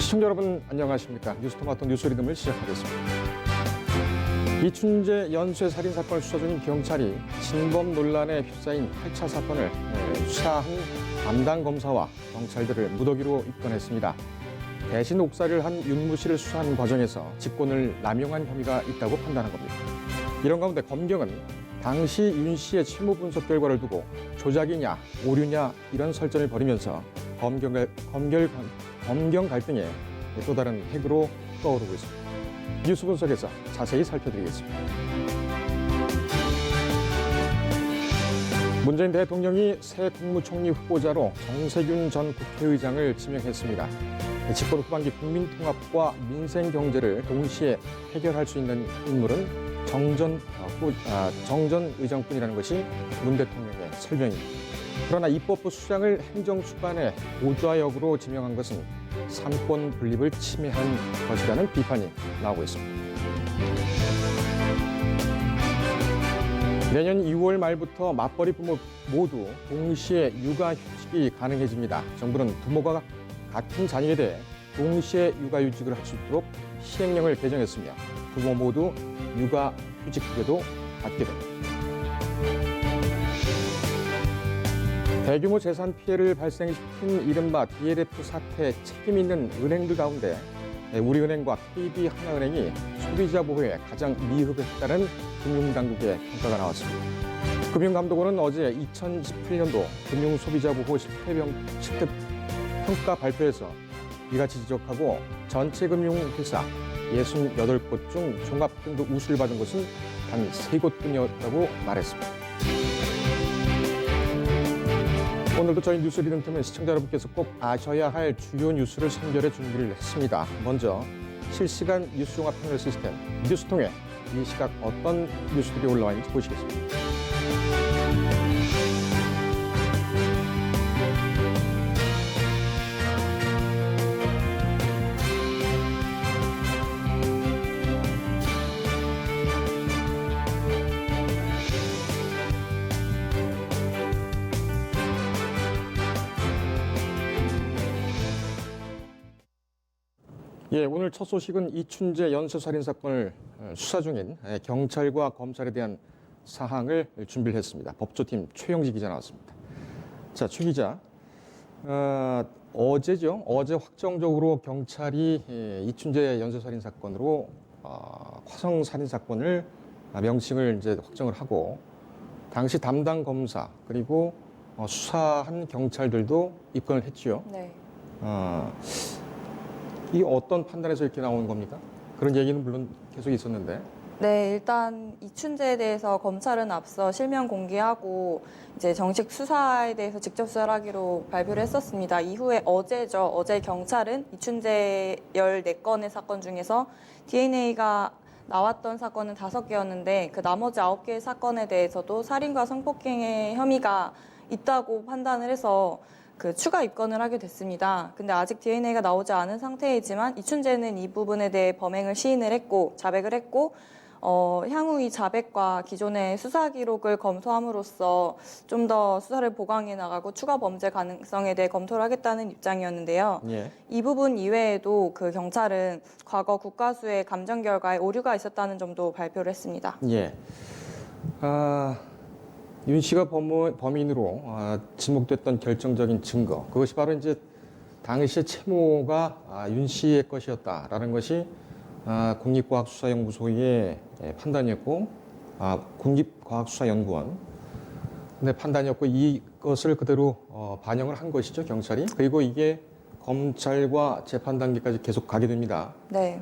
시청자 여러분 안녕하십니까. 뉴스토마토 뉴스 리듬을 시작하겠습니다. 이춘재 연쇄 살인 사건을 수사 중인 경찰이 진범 논란에 휩싸인 8차 사건을 수사한 담당 검사와 경찰들을 무더기로 입건했습니다. 대신 옥살이를 한 윤모 씨를 수사하는 과정에서 직권을 남용한 혐의가 있다고 판단한 겁니다. 이런 가운데 검경은 당시 윤 씨의 채무 분석 결과를 두고 조작이냐 오류냐 이런 설전을 벌이면서 검경 갈등의 또 다른 핵으로 떠오르고 있습니다. 뉴스 분석에서 자세히 살펴드리겠습니다. 문재인 대통령이 새 국무총리 후보자로 정세균 전 국회의장을 지명했습니다. 집권 후반기 국민통합과 민생경제를 동시에 해결할 수 있는 인물은 정전 의장뿐이라는 것이 문 대통령의 설명입니다. 그러나 입법부 수장을 행정수반의 보좌역으로 지명한 것은 삼권 분립을 침해한 것이라는 비판이 나오고 있습니다. 내년 2월 말부터 맞벌이 부모 모두 동시에 육아휴직이 가능해집니다. 정부는 부모가 같은 자녀에 대해 동시에 육아휴직을 할 수 있도록 시행령을 개정했으며 부모 모두 육아휴직 급여도 받게 됩니다. 대규모 재산 피해를 발생시킨 이른바 DLF 사태 책임 있는 은행들 가운데 우리은행과 KB하나은행이 소비자 보호에 가장 미흡했다는 금융당국의 평가가 나왔습니다. 금융감독원은 어제 2017년도 금융소비자보호 실태 평가 발표에서 이같이 지적하고 전체 금융회사 68곳 중 종합등급 우수를 받은 곳은 단 3곳뿐이었다고 말했습니다. 오늘도 저희 뉴스 리듬 팀은 시청자 여러분께서 꼭 아셔야 할 주요 뉴스를 선별해 준비를 했습니다. 먼저 실시간 뉴스 종합 패널 시스템 뉴스통에 이 시각 어떤 뉴스들이 올라와 있는지 보시겠습니다. 예, 오늘 첫 소식은 이춘재 연쇄살인 사건을 수사 중인 경찰과 검찰에 대한 사항을 준비를 했습니다. 법조팀 최영지 기자 나왔습니다. 자, 최 기자, 어제죠. 어제 확정적으로 경찰이 이춘재 연쇄살인 사건으로 화성살인 사건을 명칭을 이제 확정을 하고 당시 담당 검사 그리고 수사한 경찰들도 입건을 했지요. 네. 이게 어떤 판단에서 이렇게 나오는 겁니까? 그런 얘기는 물론 계속 있었는데. 네, 일단 이춘재에 대해서 검찰은 앞서 실명 공개하고 이제 정식 수사에 대해서 직접 수사하기로 발표를 했었습니다. 이후에 어제죠. 어제 경찰은 이춘재 14건의 사건 중에서 DNA가 나왔던 사건은 5개였는데 그 나머지 9개의 사건에 대해서도 살인과 성폭행의 혐의가 있다고 판단을 해서 추가 입건을 하게 됐습니다. 근데 아직 DNA가 나오지 않은 상태이지만 이춘재는 이 부분에 대해 범행을 시인을 했고 자백을 했고 향후 이 자백과 기존의 수사 기록을 검토함으로써 좀 더 수사를 보강해 나가고 추가 범죄 가능성에 대해 검토를 하겠다는 입장이었는데요. 예. 이 부분 이외에도 경찰은 과거 국가수의 감정 결과에 오류가 있었다는 점도 발표를 했습니다. 예. 윤 씨가 범인으로 지목됐던 결정적인 증거, 그것이 바로 이제 당시의 채무가 윤 씨의 것이었다라는 것이 국립과학수사연구소의 판단이었고, 국립과학수사연구원의 판단이었고, 이것을 그대로 반영을 한 것이죠, 경찰이. 그리고 이게 검찰과 재판 단계까지 계속 가게 됩니다. 네.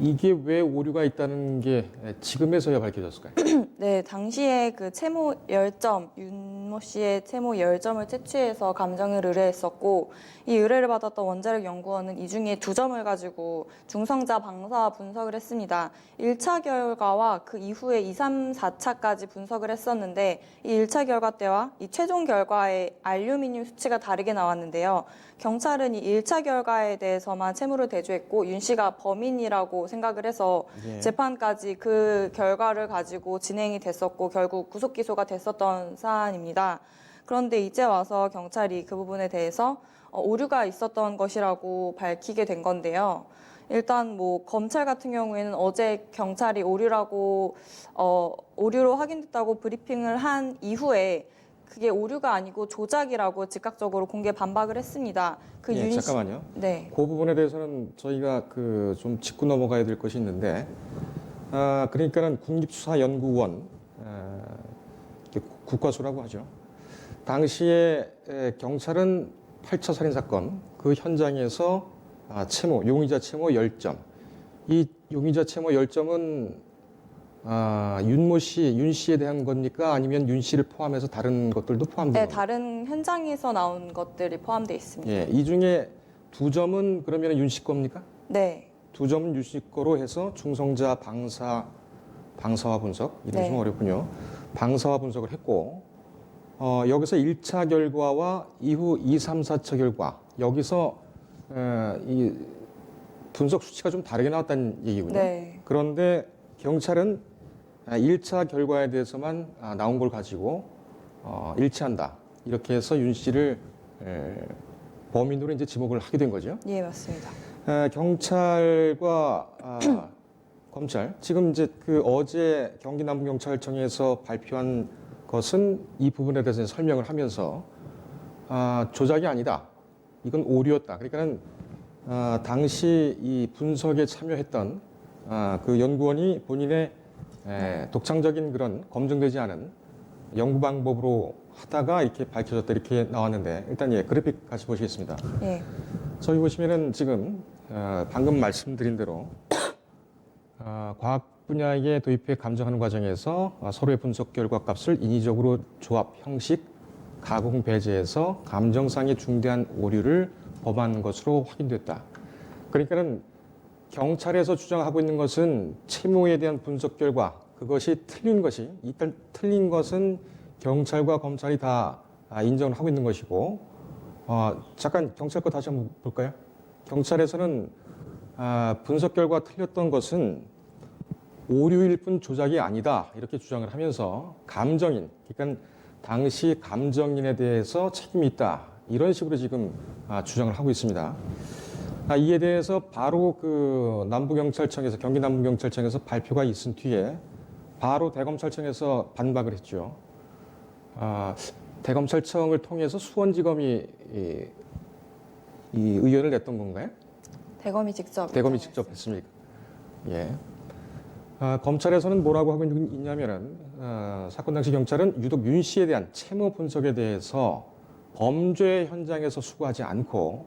이게 왜 오류가 있다는 게 지금에서야 밝혀졌을까요? 네, 당시에 채무 10점, 윤모 씨의 채무 10점을 채취해서 감정을 의뢰했었고, 이 의뢰를 받았던 원자력 연구원은 이 중에 2점을 가지고 중성자 방사 분석을 했습니다. 1차 결과와 그 이후에 2, 3, 4차까지 분석을 했었는데, 이 1차 결과 때와 이 최종 결과의 알루미늄 수치가 다르게 나왔는데요. 경찰은 이 1차 결과에 대해서만 채무를 대조했고, 윤 씨가 범인이라고 생각을 해서 재판까지 그 결과를 가지고 진행이 됐었고 결국 구속 기소가 됐었던 사안입니다. 그런데 이제 와서 경찰이 그 부분에 대해서 오류가 있었던 것이라고 밝히게 된 건데요. 일단 뭐 검찰 같은 경우에는 어제 경찰이 오류로 확인됐다고 브리핑을 한 이후에 그게 오류가 아니고 조작이라고 즉각적으로 공개 반박을 했습니다. 예, 잠깐만요. 네. 그 부분에 대해서는 저희가 좀 짚고 넘어가야 될 것이 있는데, 그러니까는 국립수사연구원, 국과수라고 하죠. 당시에 경찰은 8차 살인 사건 그 현장에서 용의자 채모 10점. 이 용의자 채모 10점은 윤 씨에 대한 겁니까? 아니면 윤 씨를 포함해서 다른 것들도 포함된 네, 겁니까? 다른 현장에서 나온 것들이 포함되어 있습니다. 예, 이 중에 2점은 그러면 윤 씨 겁니까? 네. 2점은 윤 씨 거로 해서 중성자 방사화 분석, 이름이 좀 네. 어렵군요. 방사화 분석을 했고, 여기서 1차 결과와 이후 2, 3, 4차 결과, 여기서 이 분석 수치가 좀 다르게 나왔다는 얘기군요. 네. 그런데 경찰은 1차 결과에 대해서만 나온 걸 가지고 일치한다. 이렇게 해서 윤 씨를 범인으로 이제 지목을 하게 된 거죠. 예, 맞습니다. 경찰과 검찰, 지금 이제 어제 경기 남부경찰청에서 발표한 것은 이 부분에 대해서 설명을 하면서 조작이 아니다. 이건 오류였다. 그러니까는 당시 이 분석에 참여했던 그 연구원이 본인의 독창적인 그런 검증되지 않은 연구 방법으로 하다가 이렇게 밝혀졌다 이렇게 나왔는데 일단 그래픽 같이 보시겠습니다. 예. 저희 보시면은 지금 방금 말씀드린 대로 과학 분야에 도입해 감정하는 과정에서 서로의 분석 결과 값을 인위적으로 조합, 형식, 가공, 배제해서 감정상의 중대한 오류를 범한 것으로 확인됐다. 그러니까는 경찰에서 주장하고 있는 것은 채모에 대한 분석 결과 그것이 일단 틀린 것은 경찰과 검찰이 다 인정을 하고 있는 것이고 잠깐 경찰 거 다시 한번 볼까요? 경찰에서는 분석 결과 틀렸던 것은 오류일 뿐 조작이 아니다 이렇게 주장을 하면서 감정인, 그러니까 당시 감정인에 대해서 책임이 있다 이런 식으로 지금 주장을 하고 있습니다. 이에 대해서 바로 남부경찰청에서 경기 남부경찰청에서 발표가 있은 뒤에 바로 대검찰청에서 반박을 했죠. 대검찰청을 통해서 수원지검이 이 의견을 냈던 건가요? 대검이 직접. 대검이 직접 했습니까? 예. 검찰에서는 뭐라고 하고 있냐면은 사건 당시 경찰은 유독 윤 씨에 대한 채모 분석에 대해서 범죄 현장에서 수고하지 않고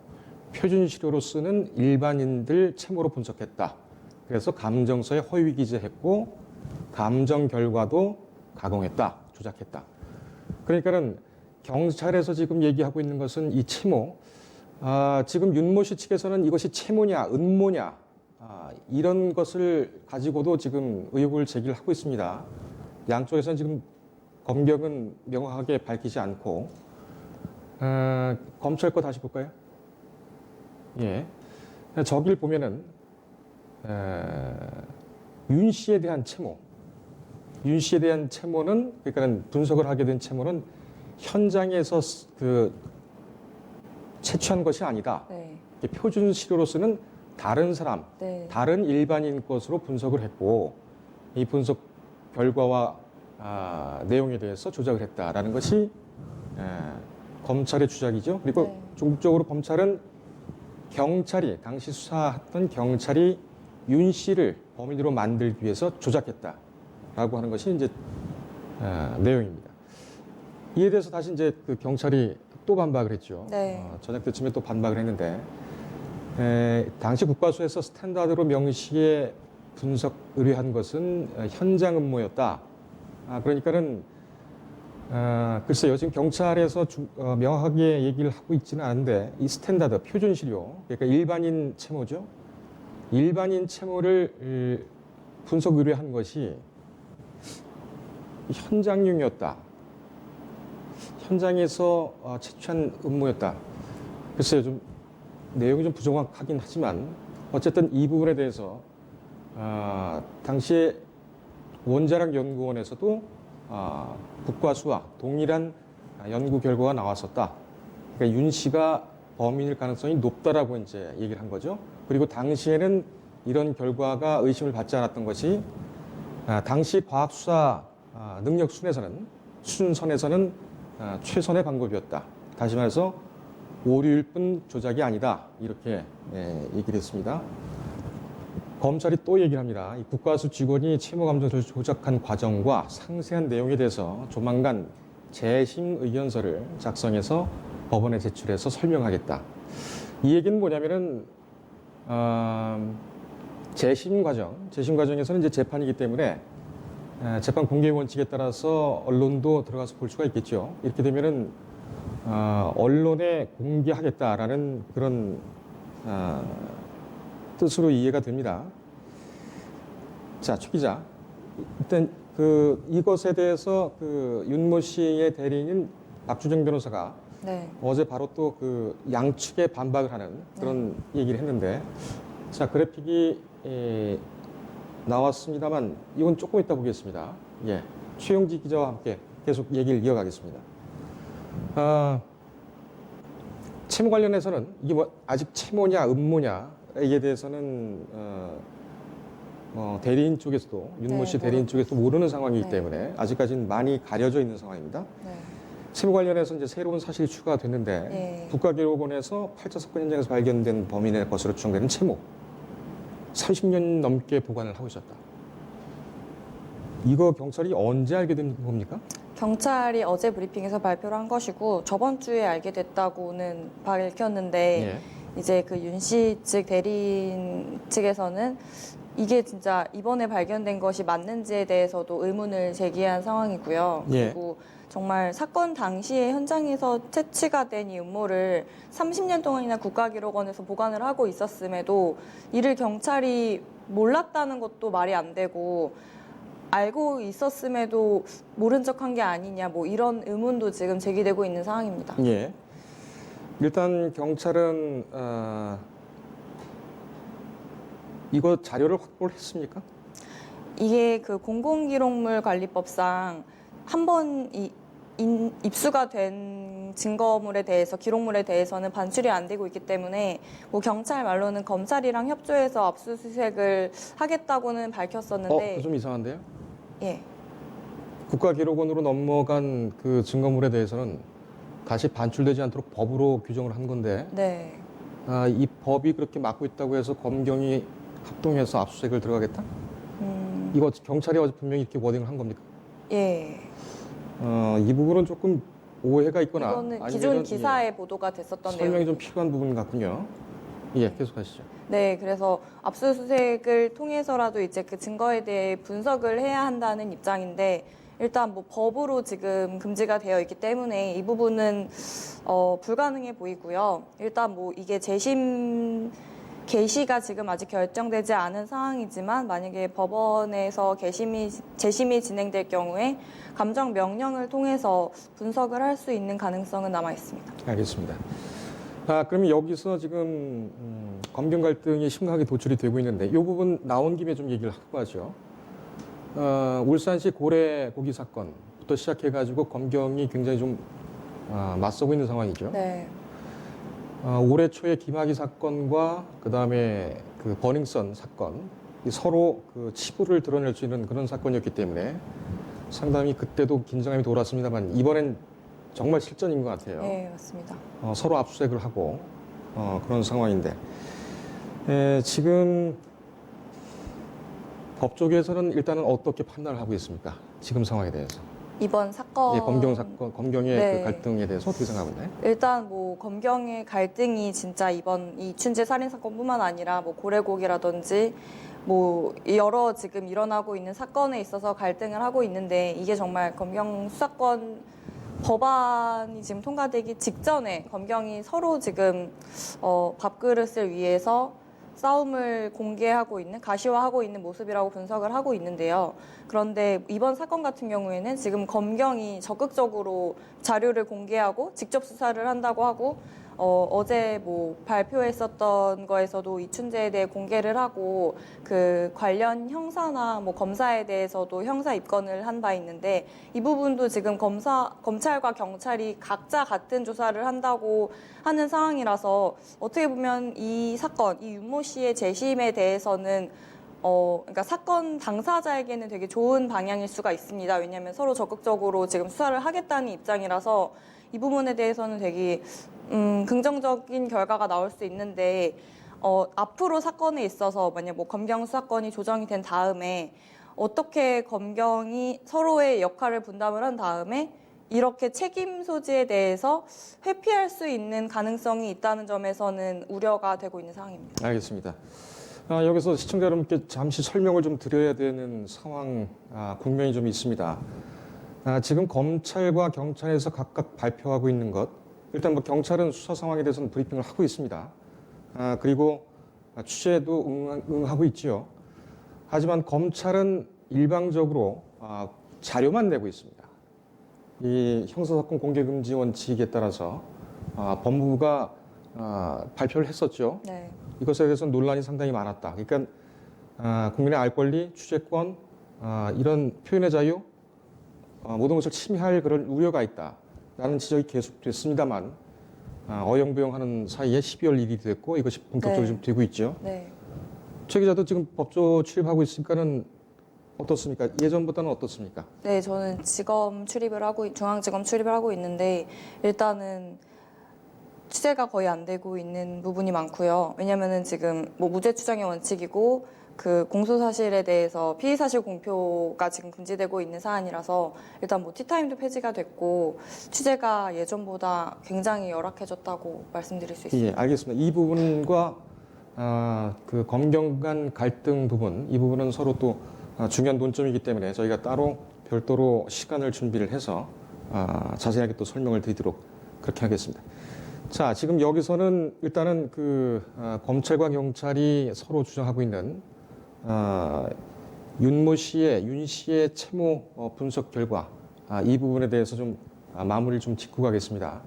표준 시료로 쓰는 일반인들 채모로 분석했다. 그래서 감정서에 허위 기재했고 감정 결과도 가공했다, 조작했다. 그러니까는 경찰에서 지금 얘기하고 있는 것은 이 채모, 지금 윤모 씨 측에서는 이것이 채모냐, 음모냐, 이런 것을 가지고도 지금 의혹을 제기를 하고 있습니다. 양쪽에서는 지금 검경은 명확하게 밝히지 않고, 검찰 거 다시 볼까요? 예. 저길 보면은, 윤 씨에 대한 채모. 윤 씨에 대한 채모는, 그러니까 분석을 하게 된 채모는 현장에서 채취한 것이 아니다. 네. 표준 시료로 쓰는 다른 사람, 네. 다른 일반인 것으로 분석을 했고, 이 분석 결과와 내용에 대해서 조작을 했다라는 것이 검찰의 주장이죠. 그리고 네. 궁극적으로 검찰은 당시 수사했던 경찰이 윤 씨를 범인으로 만들기 위해서 조작했다라고 하는 것이 이제 내용입니다. 이에 대해서 다시 이제 경찰이 또 반박을 했죠. 네. 저녁 때쯤에 또 반박을 했는데 당시 국과수에서 스탠다드로 명시에 분석 의뢰한 것은 현장 음모였다. 그러니까는 글쎄요, 지금 경찰에서 명확하게 얘기를 하고 있지는 않은데 이 스탠다드 표준 시료, 그러니까 일반인 채모죠. 일반인 채모를 분석 의뢰한 것이 현장용이었다. 현장에서 채취한 음모였다. 글쎄요, 좀 내용이 좀 부정확하긴 하지만 어쨌든 이 부분에 대해서 당시에 원자력 연구원에서도 국과수와 동일한 연구 결과가 나왔었다. 그러니까 윤 씨가 범인일 가능성이 높다라고 이제 얘기를 한 거죠. 그리고 당시에는 이런 결과가 의심을 받지 않았던 것이 당시 과학수사 능력 순선에서는 최선의 방법이었다. 다시 말해서 오류일 뿐 조작이 아니다. 이렇게 얘기를 했습니다. 검찰이 또 얘기를 합니다. 이 국과수 직원이 채무 감정을 조작한 과정과 상세한 내용에 대해서 조만간 재심 의견서를 작성해서 법원에 제출해서 설명하겠다. 이 얘기는 뭐냐면은 재심 과정에서는 이제 재판이기 때문에 재판 공개 원칙에 따라서 언론도 들어가서 볼 수가 있겠죠. 이렇게 되면은 언론에 공개하겠다라는 그런 뜻으로 이해가 됩니다. 자, 최 기자, 일단 이것에 대해서 윤모 씨의 대리인 박주정 변호사가 네. 어제 바로 또 양측에 반박을 하는 그런 얘기를 했는데, 자, 그래픽이 나왔습니다만 이건 조금 이따 보겠습니다. 예, 최용지 기자와 함께 계속 얘기를 이어가겠습니다. 채무 관련해서는 이게 뭐 아직 채무냐 음모냐에 대해서는 대리인 쪽에서도 윤모 씨 대리인 쪽에서도 모르는 상황이기 때문에 아직까지는 많이 가려져 있는 상황입니다. 네. 채무 관련해서 이제 새로운 사실이 추가가 됐는데 국가기록원에서 8차 사건 현장에서 발견된 범인의 것으로 추정되는 채무 30년 넘게 보관을 하고 있었다. 이거 경찰이 언제 알게 된 겁니까? 경찰이 어제 브리핑에서 발표를 한 것이고 저번 주에 알게 됐다고는 밝혔는데 이제 그 윤 씨 측 대리인 측에서는 이게 진짜 이번에 발견된 것이 맞는지에 대해서도 의문을 제기한 상황이고요. 그리고 정말 사건 당시에 현장에서 채취가 된 이 음모를 30년 동안이나 국가기록원에서 보관을 하고 있었음에도 이를 경찰이 몰랐다는 것도 말이 안 되고 알고 있었음에도 모른 척한 게 아니냐 뭐 이런 의문도 지금 제기되고 있는 상황입니다. 예. 일단 경찰은 이거 자료를 확보를 했습니까? 이게 그 공공기록물 관리법상 한 번 입수가 된 증거물에 대해서 기록물에 대해서는 반출이 안 되고 있기 때문에 뭐 경찰 말로는 검찰이랑 협조해서 압수수색을 하겠다고는 밝혔었는데 좀 이상한데요? 예. 국가기록원으로 넘어간 그 증거물에 대해서는 다시 반출되지 않도록 법으로 규정을 한 건데 네. 이 법이 그렇게 막고 있다고 해서 검경이 합동해서 압수수색을 들어가겠다? 이거 경찰이 어제 분명히 이렇게 워딩을 한 겁니까? 예. 이 부분은 조금 오해가 있거나 이거는 기존 기사에 보도가 됐었던 설명이 좀 필요한 부분 같군요. 예, 계속하시죠. 네, 그래서 압수수색을 통해서라도 이제 그 증거에 대해 분석을 해야 한다는 입장인데 일단 뭐 법으로 지금 금지가 되어 있기 때문에 이 부분은 불가능해 보이고요. 일단 뭐 이게 재심 개시가 지금 아직 결정되지 않은 상황이지만 만약에 법원에서 재심이 진행될 경우에 감정 명령을 통해서 분석을 할 수 있는 가능성은 남아 있습니다. 알겠습니다. 그럼 여기서 지금 검경 갈등이 심각하게 도출이 되고 있는데 이 부분 나온 김에 좀 얘기를 하고 가죠. 울산시 고래 고기 사건부터 시작해가지고 검경이 굉장히 좀 맞서고 있는 상황이죠. 네. 올해 초에 김학의 사건과 그 다음에 그 버닝썬 사건 서로 그 치부를 드러낼 수 있는 그런 사건이었기 때문에 상당히 그때도 긴장감이 돌았습니다만 이번엔 정말 실전인 것 같아요. 네, 맞습니다. 서로 압수수색을 하고 그런 상황인데 지금 법 쪽에서는 일단은 어떻게 판단을 하고 있습니까? 지금 상황에 대해서. 이번 사건. 검경의 네. 그 갈등에 대해서 어떻게 생각하고 있나요? 일단 뭐 검경의 갈등이 진짜 이번 이춘재 살인 사건뿐만 아니라 뭐 고래고기라든지 뭐 여러 지금 일어나고 있는 사건에 있어서 갈등을 하고 있는데 이게 정말 검경 수사권 법안이 지금 통과되기 직전에 검경이 서로 지금 밥그릇을 위해서 싸움을 공개하고 있는, 가시화하고 있는 모습이라고 분석을 하고 있는데요. 그런데 이번 사건 같은 경우에는 지금 검경이 적극적으로 자료를 공개하고 직접 수사를 한다고 하고 어제 뭐 발표했었던 거에서도 이춘재에 대해 공개를 하고 그 관련 형사나 뭐 검사에 대해서도 형사 입건을 한 바 있는데 이 부분도 지금 검찰과 경찰이 각자 같은 조사를 한다고 하는 상황이라서 어떻게 보면 이 사건, 이 윤모 씨의 재심에 대해서는 그러니까 사건 당사자에게는 되게 좋은 방향일 수가 있습니다. 왜냐하면 서로 적극적으로 지금 수사를 하겠다는 입장이라서 이 부분에 대해서는 되게 긍정적인 결과가 나올 수 있는데 앞으로 사건에 있어서 만약 뭐 검경 수사권이 조정이 된 다음에 어떻게 검경이 서로의 역할을 분담을 한 다음에 이렇게 책임 소지에 대해서 회피할 수 있는 가능성이 있다는 점에서는 우려가 되고 있는 상황입니다. 알겠습니다. 여기서 시청자 여러분께 잠시 설명을 좀 드려야 되는 상황, 국면이 좀 있습니다. 지금 검찰과 경찰에서 각각 발표하고 있는 것, 일단 뭐 경찰은 수사 상황에 대해서는 브리핑을 하고 있습니다. 그리고 취재도 응하고 있지요. 하지만 검찰은 일방적으로 자료만 내고 있습니다. 이 형사사건 공개금지 원칙에 따라서 법무부가 발표를 했었죠. 네. 이것에 대해서 논란이 상당히 많았다. 그러니까 국민의 알 권리, 취재권, 이런 표현의 자유, 모든 것을 침해할 그런 우려가 있다라는 지적이 계속됐습니다만 어영부영하는 사이에 12월 1일이 됐고 이것이 본격적으로 네. 좀 되고 있죠. 네. 최 기자도 지금 법조 출입하고 있으니까는 어떻습니까? 예전보다는 어떻습니까? 네, 저는 중앙지검 출입을 하고 있는데 일단은 취재가 거의 안 되고 있는 부분이 많고요. 왜냐면은 지금 뭐 무죄 추정의 원칙이고 그 공소 사실에 대해서 피의 사실 공표가 지금 금지되고 있는 사안이라서 일단 뭐 티타임도 폐지가 됐고 취재가 예전보다 굉장히 열악해졌다고 말씀드릴 수 있습니다. 예, 알겠습니다. 이 부분과 그 검경 간 갈등 부분, 이 부분은 서로 또 중요한 논점이기 때문에 저희가 따로 별도로 시간을 준비를 해서 자세하게 또 설명을 드리도록 그렇게 하겠습니다. 자, 지금 여기서는 일단은 검찰과 경찰이 서로 주장하고 있는 윤 씨의 채무 분석 결과 이 부분에 대해서 좀 마무리를 좀 짚고 가겠습니다.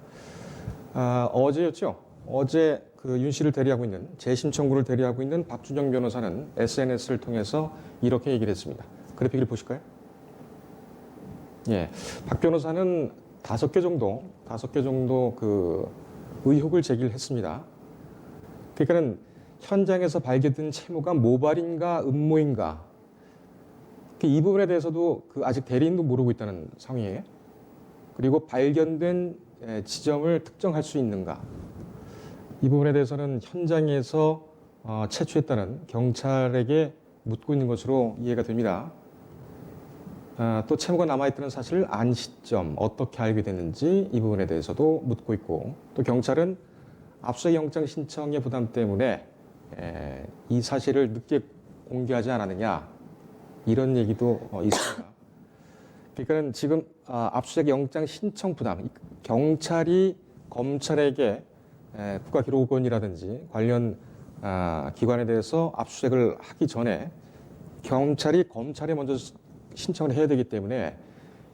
어제였죠. 어제 윤 씨를 대리하고 있는 재심 청구를 대리하고 있는 박준영 변호사는 SNS를 통해서 이렇게 얘기를 했습니다. 그래픽을 보실까요? 예, 박 변호사는 5개 정도 의혹을 제기를 했습니다. 그러니까는 현장에서 발견된 채무가 모발인가 음모인가 이 부분에 대해서도 아직 대리인도 모르고 있다는 상황이에요. 그리고 발견된 지점을 특정할 수 있는가 이 부분에 대해서는 현장에서 채취했다는 경찰에게 묻고 있는 것으로 이해가 됩니다. 또 채무가 남아있다는 사실을 안 시점, 어떻게 알게 됐는지 이 부분에 대해서도 묻고 있고 또 경찰은 압수수색 영장 신청의 부담 때문에 이 사실을 늦게 공개하지 않았느냐 이런 얘기도 있습니다. 그러니까 지금 압수수색 영장 신청 부담, 경찰이 검찰에게 국가기록원이라든지 관련 기관에 대해서 압수수색을 하기 전에 경찰이 검찰에 먼저 신청을 해야 되기 때문에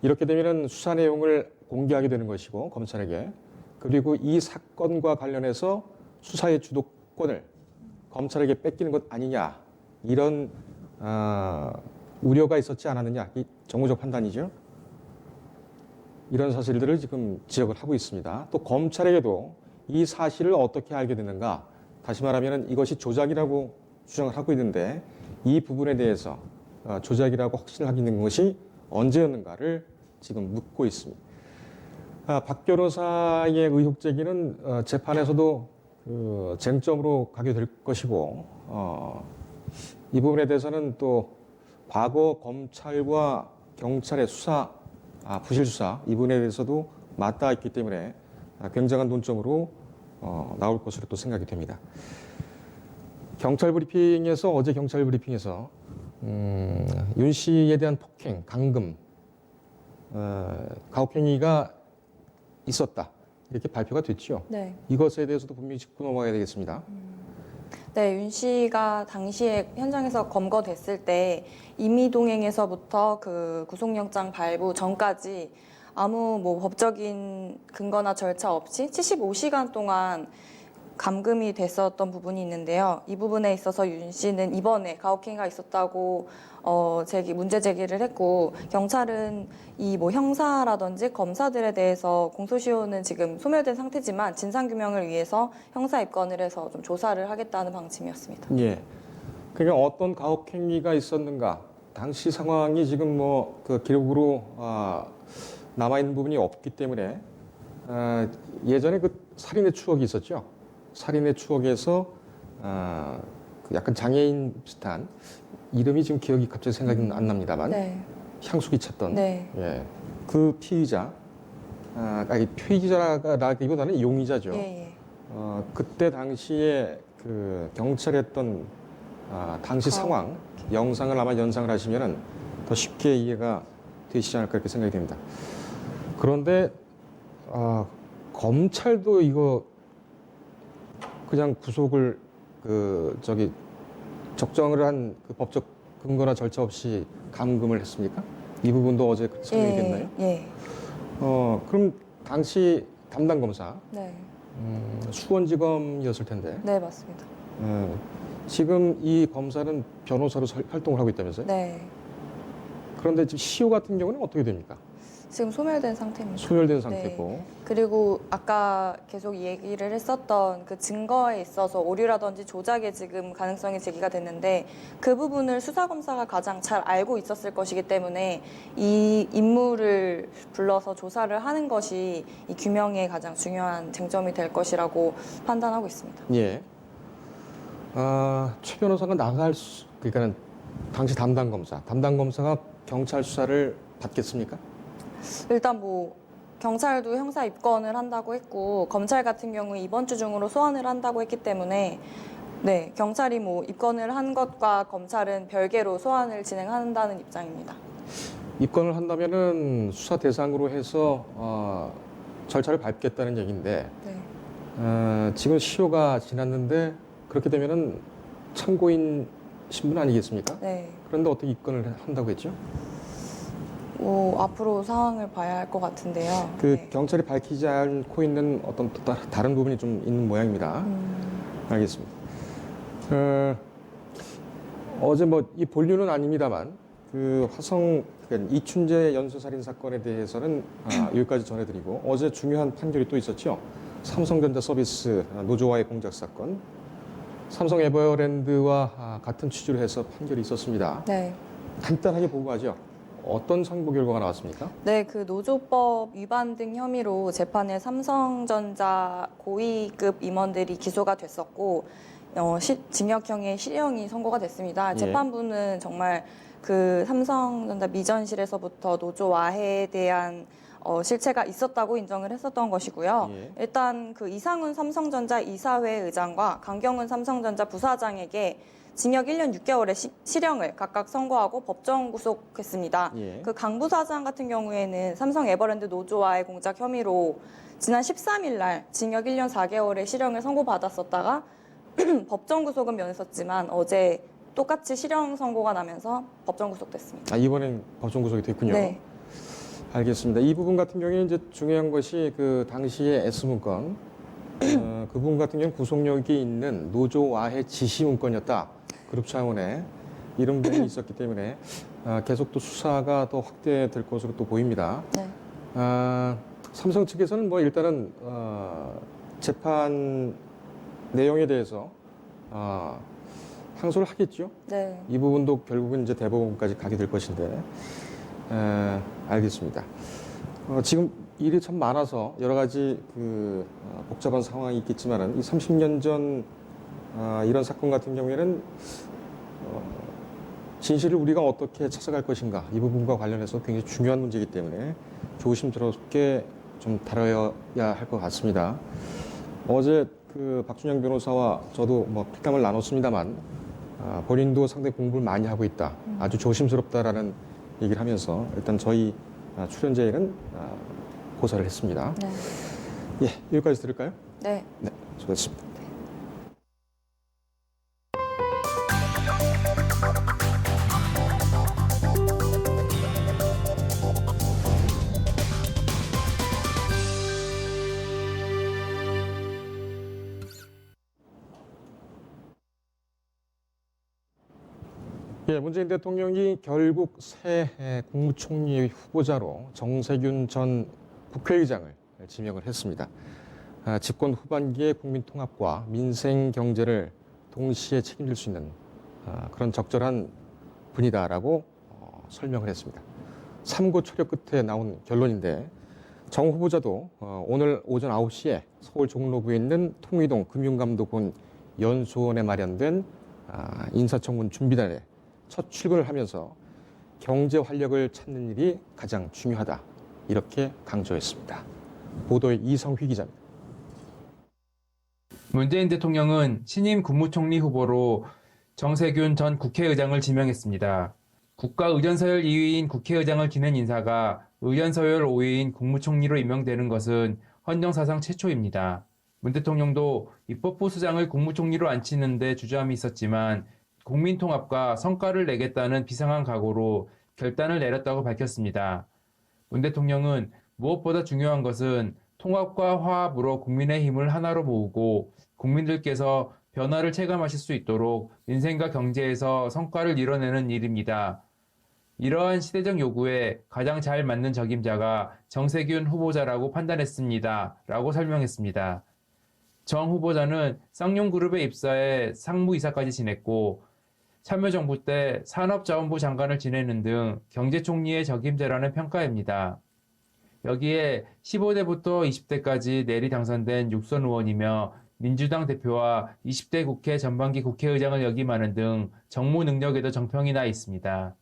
이렇게 되면 수사 내용을 공개하게 되는 것이고 검찰에게 그리고 이 사건과 관련해서 수사의 주도권을 검찰에게 뺏기는 것 아니냐 이런 우려가 있었지 않았느냐 이 정무적 판단이죠. 이런 사실들을 지금 지적을 하고 있습니다. 또 검찰에게도 이 사실을 어떻게 알게 되는가 다시 말하면 이것이 조작이라고 주장을 하고 있는데 이 부분에 대해서 조작이라고 확신하는 것이 언제였는가를 지금 묻고 있습니다. 박 변호사의 의혹 제기는 재판에서도 쟁점으로 가게 될 것이고 이 부분에 대해서는 또 과거 검찰과 경찰의 수사, 부실 수사 이 부분에 대해서도 맞닿아 있기 때문에 굉장한 논점으로 나올 것으로 또 생각이 됩니다. 어제 경찰 브리핑에서 윤 씨에 대한 폭행, 강금, 가혹행위가 있었다. 이렇게 발표가 됐죠. 네. 이것에 대해서도 분명히 짚고 넘어가야 되겠습니다. 네, 윤 씨가 당시에 현장에서 검거됐을 때 임의동행에서부터 그 구속영장 발부 전까지 아무 뭐 법적인 근거나 절차 없이 75시간 동안 감금이 됐었던 부분이 있는데요. 이 부분에 있어서 윤 씨는 이번에 가혹행위가 있었다고 문제 제기를 했고, 경찰은 이 뭐 형사라든지 검사들에 대해서 공소시효는 지금 소멸된 상태지만 진상 규명을 위해서 형사 입건을 해서 좀 조사를 하겠다는 방침이었습니다. 예. 그러니까 어떤 가혹행위가 있었는가, 당시 상황이 지금 뭐 그 기록으로 남아 있는 부분이 없기 때문에 예전에 그 살인의 추억이 있었죠. 살인의 추억에서 그 약간 장애인 비슷한 이름이 지금 기억이 갑자기 생각이 안 납니다만 네. 향수기 찼던 네. 예. 그 피의자, 피의자라기보다는 용의자죠. 예, 예. 그때 당시에 그 경찰이 했던 당시 상황, 영상을 아마 연상을 하시면은 더 쉽게 이해가 되시지 않을까 그렇게 생각이 됩니다. 그런데 검찰도 이거 그냥 구속을 적정을 한 그 법적 근거나 절차 없이 감금을 했습니까? 이 부분도 어제 설명이 됐나요? 예. 그럼 당시 담당 검사 네. 수원지검이었을 텐데 네, 맞습니다. 지금 이 검사는 변호사로 활동을 하고 있다면서요? 네. 그런데 지금 시효 같은 경우는 어떻게 됩니까? 지금 소멸된 상태입니다. 소멸된 상태고. 그리고 아까 계속 얘기를 했었던 그 증거에 있어서 오류라든지 조작의 지금 가능성이 제기가 됐는데, 그 부분을 수사검사가 가장 잘 알고 있었을 것이기 때문에 이 인물을 불러서 조사를 하는 것이 이 규명에 가장 중요한 쟁점이 될 것이라고 판단하고 있습니다. 예. 최 변호사가 그러니까 당시 담당 검사가 경찰 수사를 받겠습니까? 일단 뭐 경찰도 형사 입건을 한다고 했고, 검찰 같은 경우 이번 주 중으로 소환을 한다고 했기 때문에 네, 경찰이 뭐 입건을 한 것과 검찰은 별개로 소환을 진행한다는 입장입니다. 입건을 한다면은 수사 대상으로 해서 절차를 밟겠다는 얘기인데 네. 지금 시효가 지났는데 그렇게 되면은 참고인 신분 아니겠습니까? 네. 그런데 어떻게 입건을 한다고 했죠? 앞으로 상황을 봐야 할 것 같은데요. 그 경찰이 밝히지 않고 있는 어떤 또 다른 부분이 좀 있는 모양입니다. 알겠습니다. 어제 뭐 이 본류는 아닙니다만 그 화성 이춘재 연쇄살인 사건에 대해서는 여기까지 전해드리고, 어제 중요한 판결이 또 있었죠. 삼성전자 서비스 노조와의 공작 사건. 삼성 에버랜드와 같은 취지로 해서 판결이 있었습니다. 네. 간단하게 보고 가죠. 어떤 선고 결과가 나왔습니까? 네, 그 노조법 위반 등 혐의로 재판에 삼성전자 고위급 임원들이 기소가 됐었고, 징역형의 실형이 선고가 됐습니다. 예. 재판부는 정말 그 삼성전자 미전실에서부터 노조 와해에 대한 실체가 있었다고 인정을 했었던 것이고요. 예. 일단 그 이상훈 삼성전자 이사회 의장과 강경훈 삼성전자 부사장에게 징역 1년 6개월의 실형을 각각 선고하고 법정 구속했습니다. 예. 그 강 부사장 같은 경우에는 삼성 에버랜드 노조와의 공작 혐의로 지난 13일 날 징역 1년 4개월의 실형을 선고받았었다가 법정 구속은 면했었지만 어제 똑같이 실형 선고가 나면서 법정 구속됐습니다. 이번엔 법정 구속이 됐군요. 네. 알겠습니다. 이 부분 같은 경우에 이제 중요한 것이 그 당시의 S문건, 그 부분 같은 경우는 구속력이 있는 노조 와해 지시 문건이었다. 그룹 차원에 이런 부분이 있었기 때문에 계속 또 수사가 더 확대될 것으로 또 보입니다. 네. 삼성 측에서는 뭐 일단은 재판 내용에 대해서 항소를 하겠죠. 네. 이 부분도 결국은 이제 대법원까지 가게 될 것인데, 알겠습니다. 지금 일이 참 많아서 여러 가지 복잡한 상황이 있겠지만은 이 30년 전 이런 사건 같은 경우에는 진실을 우리가 어떻게 찾아갈 것인가, 이 부분과 관련해서 굉장히 중요한 문제이기 때문에 조심스럽게 좀 다뤄야 할 것 같습니다. 어제 그 박준영 변호사와 저도 뭐 필담을 나눴습니다만 본인도 상당히 공부를 많이 하고 있다, 아주 조심스럽다라는 얘기를 하면서 일단 저희 출연자에는 고사를 했습니다. 네. 예, 여기까지 들을까요? 네. 네, 수고했습니다. 예, 문재인 대통령이 결국 새 국무총리 후보자로 정세균 전 국회의장을 지명을 했습니다. 집권 후반기에 국민 통합과 민생 경제를 동시에 책임질 수 있는 그런 적절한 분이다라고 설명을 했습니다. 삼고초려 끝에 나온 결론인데 정 후보자도 오늘 오전 9시에 서울 종로구에 있는 통의동 금융감독원 연수원에 마련된 인사청문 준비단에 첫 출근을 하면서 경제 활력을 찾는 일이 가장 중요하다 이렇게 강조했습니다. 보도에 이성휘 기자입니다. 문재인 대통령은 신임 국무총리 후보로 정세균 전 국회의장을 지명했습니다. 국가의전서열 2위인 국회의장을 지낸 인사가 의전서열 5위인 국무총리로 임명되는 것은 헌정사상 최초입니다. 문 대통령도 입법부 수장을 국무총리로 앉히는 데 주저함이 있었지만 국민통합과 성과를 내겠다는 비상한 각오로 결단을 내렸다고 밝혔습니다. 문 대통령은 무엇보다 중요한 것은 통합과 화합으로 국민의 힘을 하나로 모으고 국민들께서 변화를 체감하실 수 있도록 민생과 경제에서 성과를 이뤄내는 일입니다. 이러한 시대적 요구에 가장 잘 맞는 적임자가 정세균 후보자라고 판단했습니다. 라고 설명했습니다. 정 후보자는 쌍용그룹에 입사해 상무이사까지 지냈고 참여정부 때 산업자원부 장관을 지내는 등 경제총리의 적임자라는 평가입니다. 여기에 15대부터 20대까지 내리 당선된 육선 의원이며 민주당 대표와 20대 국회 전반기 국회의장을 역임하는 등 정무 능력에도 정평이 나 있습니다.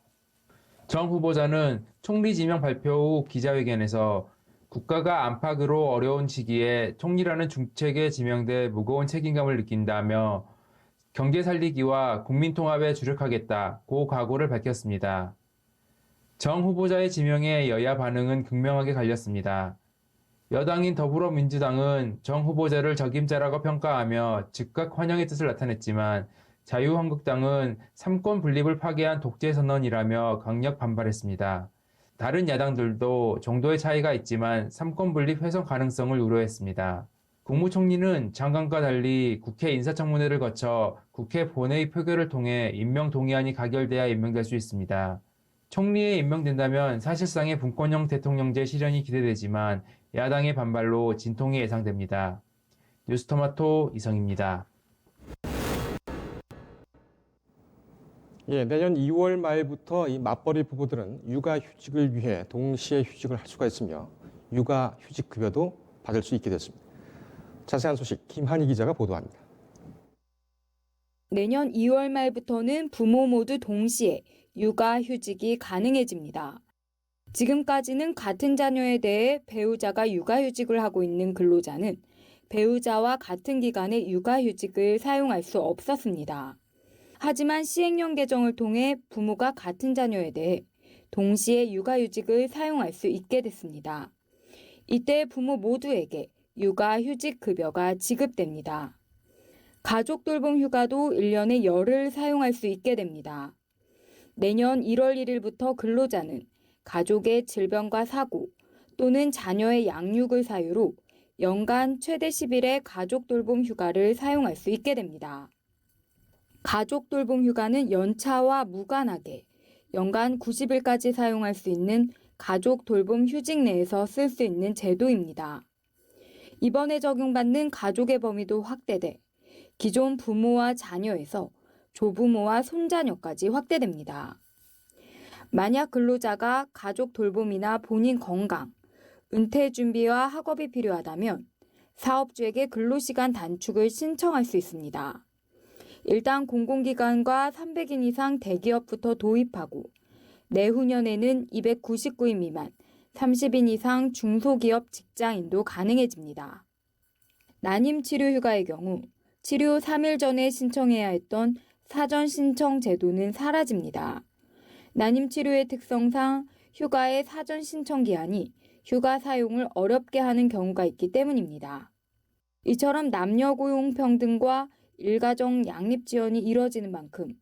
정 후보자는 총리 지명 발표 후 기자회견에서 국가가 안팎으로 어려운 시기에 총리라는 중책에 지명돼 무거운 책임감을 느낀다며 경제 살리기와 국민 통합에 주력하겠다고 각오를 밝혔습니다. 정 후보자의 지명에 여야 반응은 극명하게 갈렸습니다. 여당인 더불어민주당은 정 후보자를 적임자라고 평가하며 즉각 환영의 뜻을 나타냈지만 자유한국당은 삼권 분립을 파괴한 독재 선언이라며 강력 반발했습니다. 다른 야당들도 정도의 차이가 있지만 삼권 분립 훼손 가능성을 우려했습니다. 국무총리는 장관과 달리 국회 인사청문회를 거쳐 국회 본회의 표결을 통해 임명 동의안이 가결돼야 임명될 수 있습니다. 총리에 임명된다면 사실상의 분권형 대통령제 실현이 기대되지만 야당의 반발로 진통이 예상됩니다. 뉴스토마토 이성입니다. 예, 내년 2월 말부터 이 맞벌이 부부들은 육아휴직을 위해 동시에 휴직을 할 수가 있으며 육아휴직 급여도 받을 수 있게 됐습니다. 자세한 소식 김한희 기자가 보도합니다. 내년 2월 말부터는 부모 모두 동시에 육아휴직이 가능해집니다. 지금까지는 같은 자녀에 대해 배우자가 육아휴직을 하고 있는 근로자는 배우자와 같은 기간에 육아휴직을 사용할 수 없었습니다. 하지만 시행령 개정을 통해 부모가 같은 자녀에 대해 동시에 육아휴직을 사용할 수 있게 됐습니다. 이때 부모 모두에게 육아휴직 급여가 지급됩니다. 가족 돌봄 휴가도 1년에 열흘 사용할 수 있게 됩니다. 내년 1월 1일부터 근로자는 가족의 질병과 사고 또는 자녀의 양육을 사유로 연간 최대 10일의 가족 돌봄 휴가를 사용할 수 있게 됩니다. 가족 돌봄 휴가는 연차와 무관하게 연간 90일까지 사용할 수 있는 가족 돌봄 휴직 내에서 쓸 수 있는 제도입니다. 이번에 적용받는 가족의 범위도 확대돼 기존 부모와 자녀에서 조부모와 손자녀까지 확대됩니다. 만약 근로자가 가족 돌봄이나 본인 건강, 은퇴 준비와 학업이 필요하다면 사업주에게 근로시간 단축을 신청할 수 있습니다. 일단 공공기관과 300인 이상 대기업부터 도입하고 내후년에는 299인 미만, 30인 이상 중소기업 직장인도 가능해집니다. 난임치료휴가의 경우 치료 3일 전에 신청해야 했던 사전 신청 제도는 사라집니다. 난임치료의 특성상 휴가의 사전 신청 기한이 휴가 사용을 어렵게 하는 경우가 있기 때문입니다. 이처럼 남녀 고용 평등과 일가정 양립 지원이 이뤄지는 만큼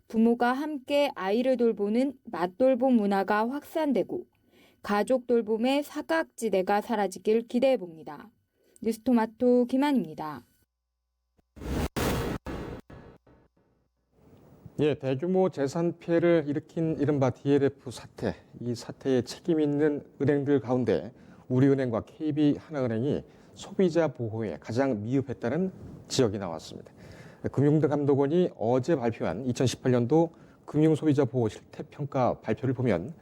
부모가 함께 아이를 돌보는 맞돌봄 문화가 확산되고 가족 돌봄의 사각지대가 사라지길 기대해 봅니다. 뉴스토마토 김한입니다. 예, 대규모 재산 피해를 일으킨 이른바 DLF 사태, 이 사태에 책임 있는 은행들 가운데 우리은행과 KB하나은행이 소비자 보호에 가장 미흡했다는 지적이 나왔습니다. 금융감독원이 어제 발표한 2018년도 금융소비자 보호 실태평가 발표를 보면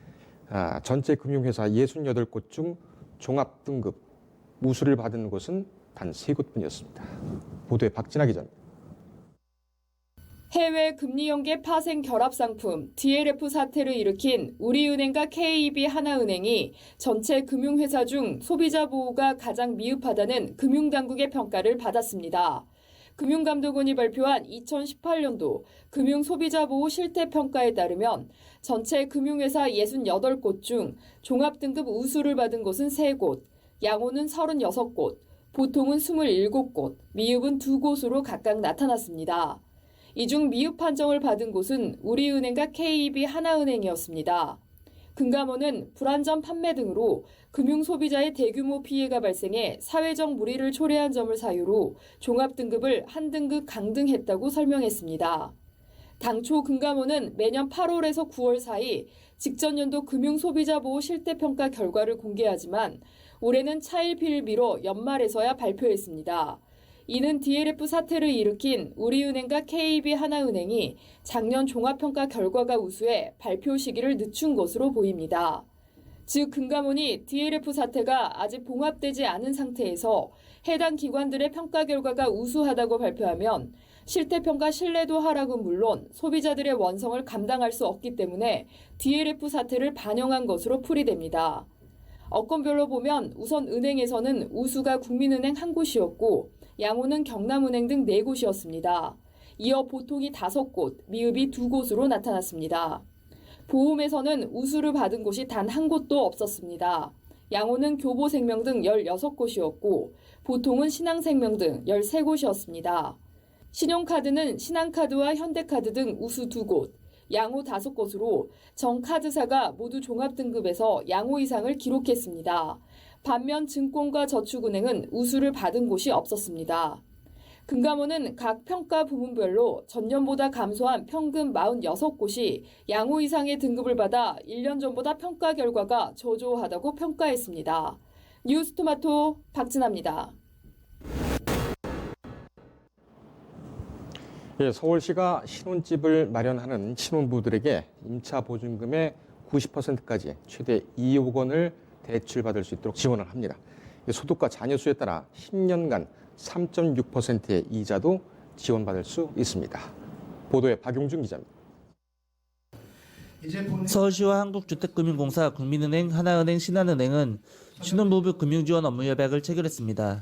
전체 금융회사 68곳 중 종합등급 우수를 받은 곳은 단 3곳뿐이었습니다. 보도에 박진아 기자입니다. 해외 금리 연계 파생 결합 상품 DLF 사태를 일으킨 우리은행과 KB하나은행이 전체 금융회사 중 소비자 보호가 가장 미흡하다는 금융당국의 평가를 받았습니다. 금융감독원이 발표한 2018년도 금융소비자보호 실태평가에 따르면 전체 금융회사 68곳 중 종합등급 우수를 받은 곳은 3곳, 양호는 36곳, 보통은 27곳, 미흡은 2곳으로 각각 나타났습니다. 이 중 미흡 판정을 받은 곳은 우리은행과 KB하나은행이었습니다. 금감원은 불안전 판매 등으로 금융소비자의 대규모 피해가 발생해 사회적 물의를 초래한 점을 사유로 종합등급을 한 등급 강등했다고 설명했습니다. 당초 금감원은 매년 8월에서 9월 사이 직전 연도 금융소비자보호 실태평가 결과를 공개하지만 올해는 차일피일 미뤄 연말에서야 발표했습니다. 이는 DLF 사태를 일으킨 우리은행과 KB하나은행이 작년 종합평가 결과가 우수해 발표 시기를 늦춘 것으로 보입니다. 즉 금감원이 DLF 사태가 아직 봉합되지 않은 상태에서 해당 기관들의 평가 결과가 우수하다고 발표하면 실태평가 신뢰도 하락은 물론 소비자들의 원성을 감당할 수 없기 때문에 DLF 사태를 반영한 것으로 풀이됩니다. 업권별로 보면 우선 은행에서는 우수가 국민은행 한 곳이었고 양호는 경남은행 등 4곳이었습니다. 이어 보통이 5곳, 미흡이 2곳으로 나타났습니다. 보험에서는 우수를 받은 곳이 단 한 곳도 없었습니다. 양호는 교보생명 등 16곳이었고 보통은 신한생명 등 13곳이었습니다. 신용카드는 신한카드와 현대카드 등 우수 2곳, 양호 5곳으로 전 카드사가 모두 종합등급에서 양호 이상을 기록했습니다. 반면 증권과 저축은행은 우수를 받은 곳이 없었습니다. 금감원은 각 평가 부문별로 전년보다 감소한 평균 46곳이 양호 이상의 등급을 받아 1년 전보다 평가 결과가 저조하다고 평가했습니다. 뉴스토마토 박진아입니다. 예, 서울시가 신혼집을 마련하는 신혼부부들에게 임차 보증금의 90%까지 최대 2억 원을 대출받을 수 있도록 지원을 합니다. 소득과 자녀 수에 따라 10년간 3.6%의 이자도 지원받을 수 있습니다. 보도에 박용준 기자입니다. 서울시와 한국주택금융공사, 국민은행, 하나은행, 신한은행은 신혼부부 금융지원 업무 협약을 체결했습니다.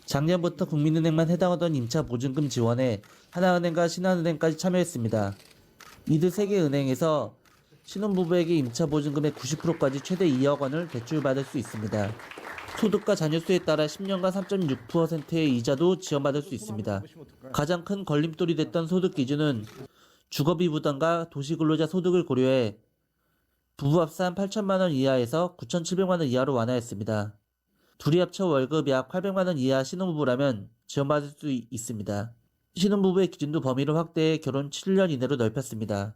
작년부터 국민은행만 해당하던 임차 보증금 지원에 하나은행과 신한은행까지 참여했습니다. 이들 3개 은행에서 신혼부부에게 임차 보증금의 90%까지 최대 2억 원을 대출받을 수 있습니다. 소득과 자녀 수에 따라 10년간 3.6%의 이자도 지원받을 수 있습니다. 가장 큰 걸림돌이 됐던 소득 기준은 주거비 부담과 도시근로자 소득을 고려해 부부 합산 8천만 원 이하에서 9,700만 원 이하로 완화했습니다. 둘이 합쳐 월급 약 800만 원 이하 신혼부부라면 지원받을 수 있습니다. 신혼부부의 기준도 범위를 확대해 결혼 7년 이내로 넓혔습니다.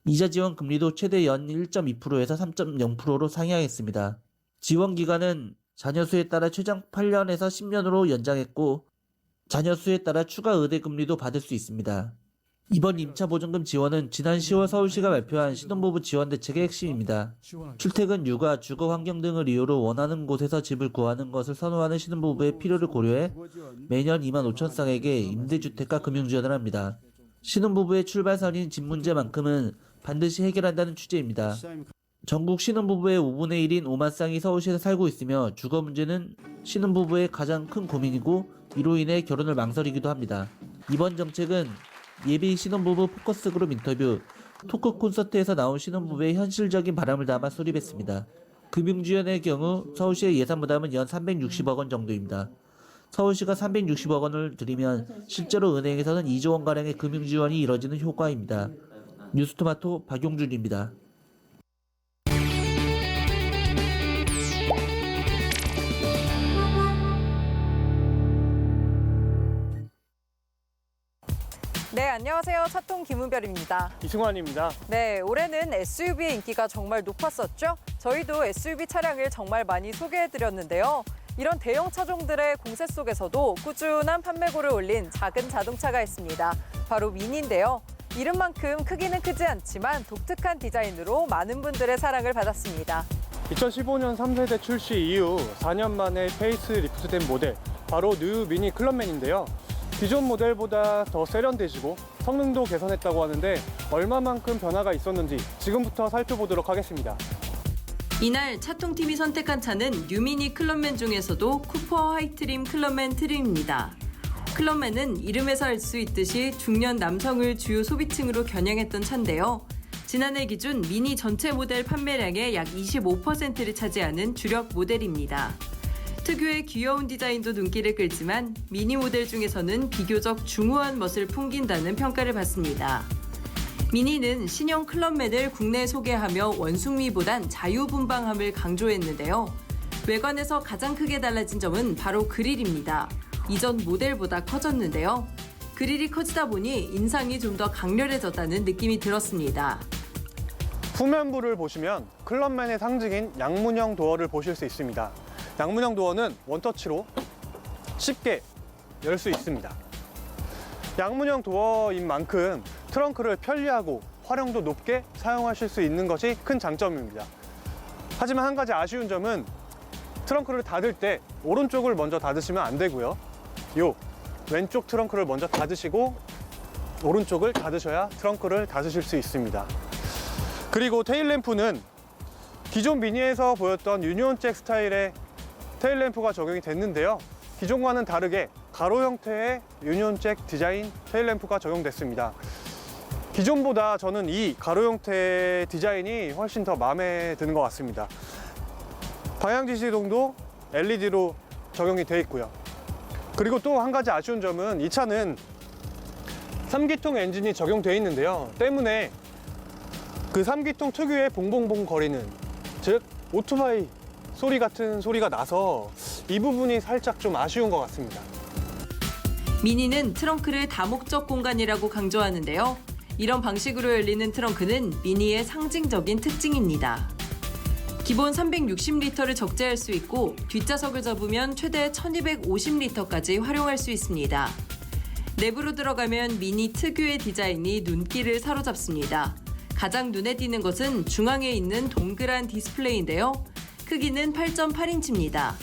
이자 지원 금리도 최대 연 1.2%에서 3.0%로 상향했습니다. 지원 기간은 자녀 수에 따라 최장 8년에서 10년으로 연장했고 자녀 수에 따라 추가 의대 금리도 받을 수 있습니다. 이번 임차 보증금 지원은 지난 10월 서울시가 발표한 신혼부부 지원 대책의 핵심입니다. 출퇴근, 육아, 주거 환경 등을 이유로 원하는 곳에서 집을 구하는 것을 선호하는 신혼부부의 필요를 고려해 매년 2만 5천 쌍에게 임대주택과 금융지원을 합니다. 신혼부부의 출발선인 집 문제만큼은 반드시 해결한다는 취지입니다. 전국 신혼부부의 5분의 1인 5만 쌍이 서울시에 살고 있으며 주거 문제는 신혼부부의 가장 큰 고민이고 이로 인해 결혼을 망설이기도 합니다. 이번 정책은 예비 신혼부부 포커스 그룹 인터뷰, 토크 콘서트에서 나온 신혼부부의 현실적인 바람을 담아 수립했습니다. 금융지원의 경우 서울시의 예산 부담은 연 360억 원 정도입니다. 서울시가 360억 원을 들이면 실제로 은행에서는 2조 원가량의 금융지원이 이뤄지는 효과입니다. 뉴스토마토 박용준입니다. 네, 안녕하세요. 차통 김은별입니다. 이승환입니다. 네, 올해는 SUV의 인기가 정말 높았었죠. 저희도 SUV 차량을 정말 많이 소개해드렸는데요. 이런 대형 차종들의 공세 속에서도 꾸준한 판매고를 올린 작은 자동차가 있습니다. 바로 미니인데요. 이름만큼 크기는 크지 않지만 독특한 디자인으로 많은 분들의 사랑을 받았습니다. 2015년 3세대 출시 이후 4년 만에 페이스 리프트된 모델, 바로 뉴 미니 클럽맨인데요. 기존 모델보다 더 세련되시고 성능도 개선했다고 하는데 얼마만큼 변화가 있었는지 지금부터 살펴보도록 하겠습니다. 이날 차통팀이 선택한 차는 뉴미니 클럽맨 중에서도 쿠퍼 하이트림 클럽맨 트림입니다. 클럽맨은 이름에서 알 수 있듯이 중년 남성을 주요 소비층으로 겨냥했던 차인데요. 지난해 기준 미니 전체 모델 판매량의 약 25%를 차지하는 주력 모델입니다. 특유의 귀여운 디자인도 눈길을 끌지만 미니 모델 중에서는 비교적 중후한 멋을 풍긴다는 평가를 받습니다. 미니는 신형 클럽맨을 국내에 소개하며 원숭미보단 자유분방함을 강조했는데요. 외관에서 가장 크게 달라진 점은 바로 그릴입니다. 이전 모델보다 커졌는데요. 그릴이 커지다 보니 인상이 좀 더 강렬해졌다는 느낌이 들었습니다. 후면부를 보시면 클럽맨의 상징인 양문형 도어를 보실 수 있습니다. 양문형 도어는 원터치로 쉽게 열 수 있습니다. 양문형 도어인 만큼 트렁크를 편리하고 활용도 높게 사용하실 수 있는 것이 큰 장점입니다. 하지만 한 가지 아쉬운 점은 트렁크를 닫을 때 오른쪽을 먼저 닫으시면 안 되고요. 왼쪽 트렁크를 먼저 닫으시고 오른쪽을 닫으셔야 트렁크를 닫으실 수 있습니다. 그리고 테일램프는 기존 미니에서 보였던 유니온잭 스타일의 테일램프가 적용이 됐는데요. 기존과는 다르게 가로 형태의 유니온잭 디자인 테일램프가 적용됐습니다. 기존보다 저는 이 가로 형태의 디자인이 훨씬 더 마음에 드는 것 같습니다. 방향 지시동도 LED로 적용이 되어 있고요. 그리고 또 한 가지 아쉬운 점은 이 차는 3기통 엔진이 적용되어 있는데요. 때문에 그 3기통 특유의 봉봉봉 거리는, 즉 오토바이 소리 같은 소리가 나서 이 부분이 살짝 좀 아쉬운 것 같습니다. 미니는 트렁크를 다목적 공간이라고 강조하는데요. 이런 방식으로 열리는 트렁크는 미니의 상징적인 특징입니다. 기본 360리터를 적재할 수 있고 뒷좌석을 접으면 최대 1250리터까지 활용할 수 있습니다. 내부로 들어가면 미니 특유의 디자인이 눈길을 사로잡습니다. 가장 눈에 띄는 것은 중앙에 있는 동그란 디스플레이인데요. 크기는 8.8인치입니다.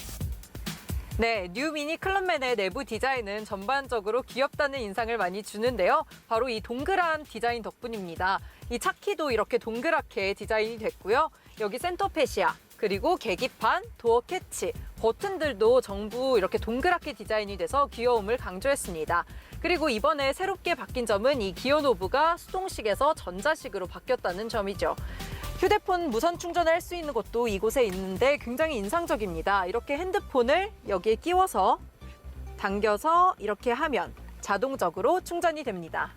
네, 뉴 미니 클럽맨의 내부 디자인은 전반적으로 귀엽다는 인상을 많이 주는데요. 바로 이 동그란 디자인 덕분입니다. 이 차키도 이렇게 동그랗게 디자인이 됐고요. 여기 센터페시아, 그리고 계기판, 도어 캐치, 버튼들도 전부 이렇게 동그랗게 디자인이 돼서 귀여움을 강조했습니다. 그리고 이번에 새롭게 바뀐 점은 이 기어 노브가 수동식에서 전자식으로 바뀌었다는 점이죠. 휴대폰 무선 충전을 할 수 있는 곳도 이곳에 있는데 굉장히 인상적입니다. 이렇게 핸드폰을 여기에 끼워서 당겨서 이렇게 하면 자동적으로 충전이 됩니다.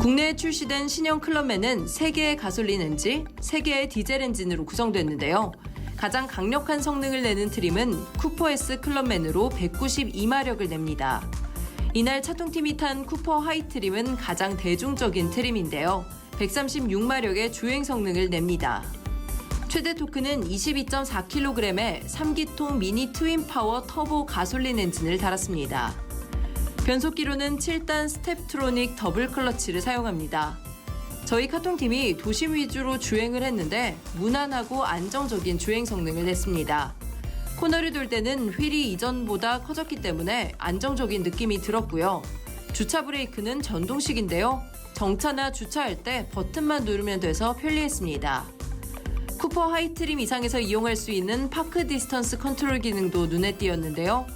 국내에 출시된 신형 클럽맨은 3개의 가솔린 엔진, 3개의 디젤 엔진으로 구성됐는데요. 가장 강력한 성능을 내는 트림은 쿠퍼 S 클럽맨으로 192마력을 냅니다. 이날 차통팀이 탄 쿠퍼 하이 트림은 가장 대중적인 트림인데요. 136마력의 주행 성능을 냅니다. 최대 토크는 22.4kg의 3기통 미니 트윈 파워 터보 가솔린 엔진을 달았습니다. 변속기로는 7단 스텝트로닉 더블 클러치를 사용합니다. 저희 카통팀이 도심 위주로 주행을 했는데 무난하고 안정적인 주행 성능을 냈습니다. 코너를 돌 때는 휠이 이전보다 커졌기 때문에 안정적인 느낌이 들었고요. 주차 브레이크는 전동식인데요. 정차나 주차할 때 버튼만 누르면 돼서 편리했습니다. 쿠퍼 하이트림 이상에서 이용할 수 있는 파크 디스턴스 컨트롤 기능도 눈에 띄었는데요.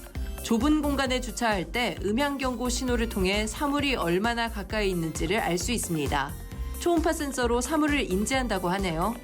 좁은 공간에 주차할 때 음향 경고 신호를 통해 사물이 얼마나 가까이 있는지를 알 수 있습니다. 초음파 센서로 사물을 인지한다고 하네요.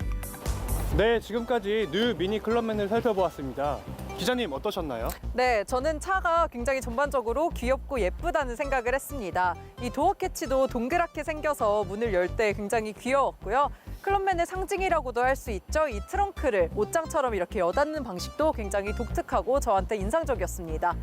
네, 지금까지 뉴 미니 클럽맨을 살펴보았습니다. 기자님 어떠셨나요? 네, 저는 차가 굉장히 전반적으로 귀엽고 예쁘다는 생각을 했습니다. 이 도어 캐치도 동그랗게 생겨서 문을 열 때 굉장히 귀여웠고요. 클럽맨의 상징이라고도 할 수 있죠. 이 트렁크를 옷장처럼 이렇게 여닫는 방식도 굉장히 독특하고 저한테 인상적이었습니다.